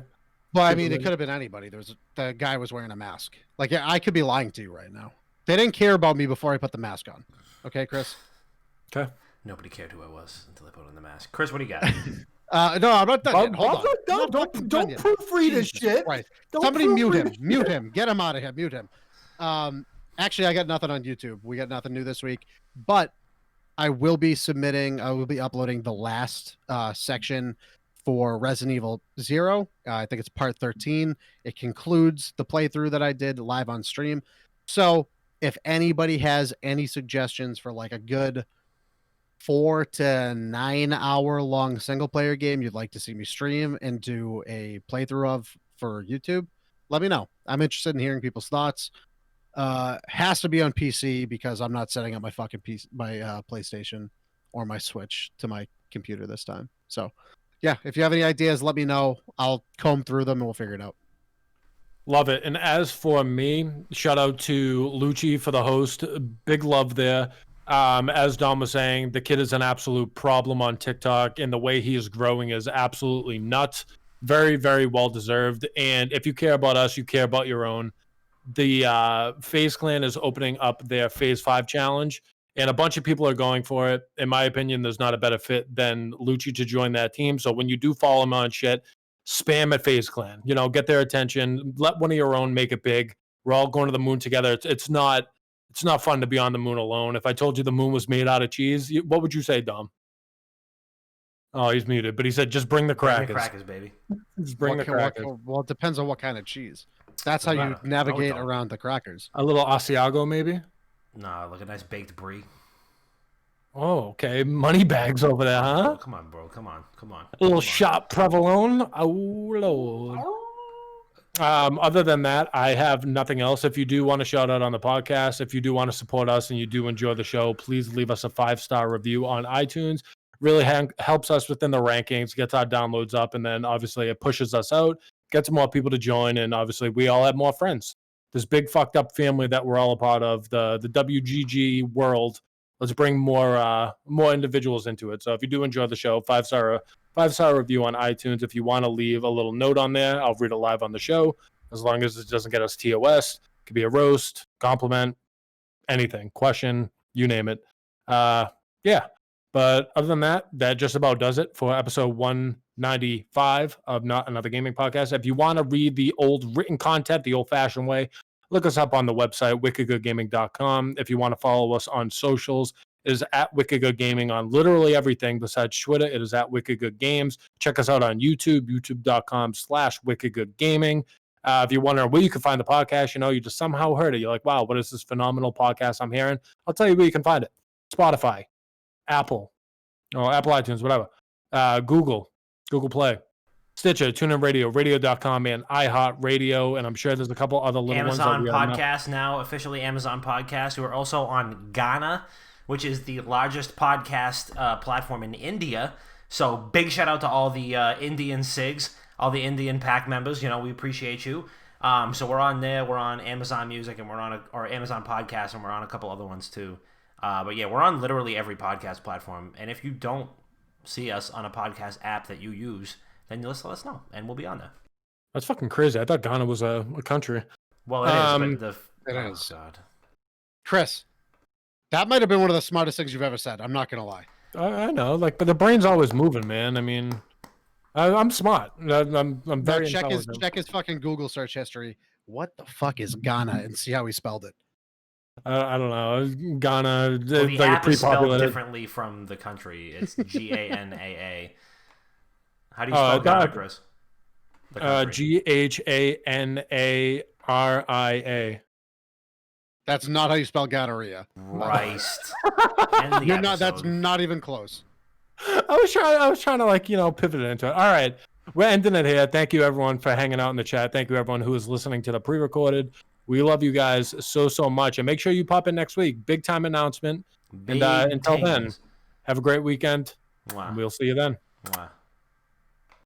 Well, I mean, it could have been anybody. The guy was wearing a mask. Like, I could be lying to you right now. They didn't care about me before I put the mask on. Okay, Chris? Okay. Nobody cared who I was until I put on the mask. Chris, what do you got? No, I'm not done yet. Hold on. Don't proofread his shit. Right. Somebody mute him. Mute him. Get him out of here. Mute him. Actually, I got nothing on YouTube. We got nothing new this week. But I will be uploading the last section for Resident Evil 0. I think it's part 13. It concludes the playthrough that I did live on stream. So if anybody has any suggestions for like a good 4 to 9 hour long single player game you'd like to see me stream and do a playthrough of for YouTube, let me know. I'm interested in hearing people's thoughts. Has to be on PC because I'm not setting up my fucking PlayStation or my Switch to my computer this time. So yeah, if you have any ideas, let me know. I'll comb through them and we'll figure it out. Love it. And as for me, shout out to Lucci for the host. Big love there. As Dom was saying, the kid is an absolute problem on TikTok, and the way he is growing is absolutely nuts. Very, very well deserved. And if you care about us, you care about your own. The FaZe Clan is opening up their Phase 5 challenge, and a bunch of people are going for it. In my opinion, there's not a better fit than Lucci to join that team. So when you do follow him on shit, spam at FaZe Clan. You know, get their attention. Let one of your own make it big. We're all going to the moon together. It's not fun to be on the moon alone. If I told you the moon was made out of cheese, what would you say, Dom? Oh, he's muted, but he said just bring the crackers. Bring the crackers, baby. Just bring the crackers. Well, it depends on what kind of cheese. That's how you navigate around the crackers. A little Asiago, maybe? No, like a nice baked brie. Oh, okay. Money bags over there, huh? Oh, come on, bro. Come on. A little shot provolone. Oh, Lord. Other than that, I have nothing else. If you do want to shout out on the podcast, if you do want to support us and you do enjoy the show, please leave us a 5-star review on iTunes. Really helps us within the rankings, gets our downloads up, and then obviously it pushes us out, gets more people to join, and obviously we all have more friends. This big fucked up family that we're all a part of, the WGG world. Let's bring more individuals into it. So if you do enjoy the show, 5-star review on iTunes. If you want to leave a little note on there, I'll read it live on the show. As long as it doesn't get us TOS, it could be a roast, compliment, anything, question, you name it. Yeah. But other than that, that just about does it for episode 195 of Not Another Gaming Podcast. If you want to read the old written content the old-fashioned way, look us up on the website, wickedgoodgaming.com. If you want to follow us on socials, it is at Wicked Good Gaming on literally everything besides Twitter. It is at Wicked Good Games. Check us out on YouTube, youtube.com/wickedgoodgaming. If you're wondering where you can find the podcast, you just somehow heard it. You're like, wow, what is this phenomenal podcast I'm hearing? I'll tell you where you can find it. Spotify, Apple, or Apple iTunes, whatever. Google Play, Stitcher, TuneIn Radio, radio.com, and iHeartRadio. And I'm sure there's a couple other little Amazon ones. Podcast now, officially Amazon Podcast. We're also on Ghana, which is the largest podcast platform in India. So big shout out to all the Indian SIGs, all the Indian PAC members. We appreciate you. So we're on there. We're on Amazon Music, and we're on Amazon Podcast, and we're on a couple other ones too. But yeah, we're on literally every podcast platform. And if you don't see us on a podcast app that you use, then just let us know, and we'll be on there. That's fucking crazy. I thought Ghana was a country. Well, it is. But it is. God. Chris, that might have been one of the smartest things you've ever said. I'm not gonna lie. I know, but the brain's always moving, man. I mean, I'm smart. I'm very intelligent. Check his fucking Google search history. What the fuck is Ghana? And see how he spelled it. I don't know. Ghana. Well, the app is spelled differently from the country. It's GANAA. How do you spell Ghana, Chris? GHANARIA. That's not how you spell gonorrhea. Christ. You're not. That's not even close. I was trying to pivot it into it. All right, we're ending it here. Thank you everyone for hanging out in the chat. Thank you everyone who is listening to the pre-recorded. We love you guys so much, and make sure you pop in next week. Big time announcement. And until then, have a great weekend. Wow. And we'll see you then. Wow.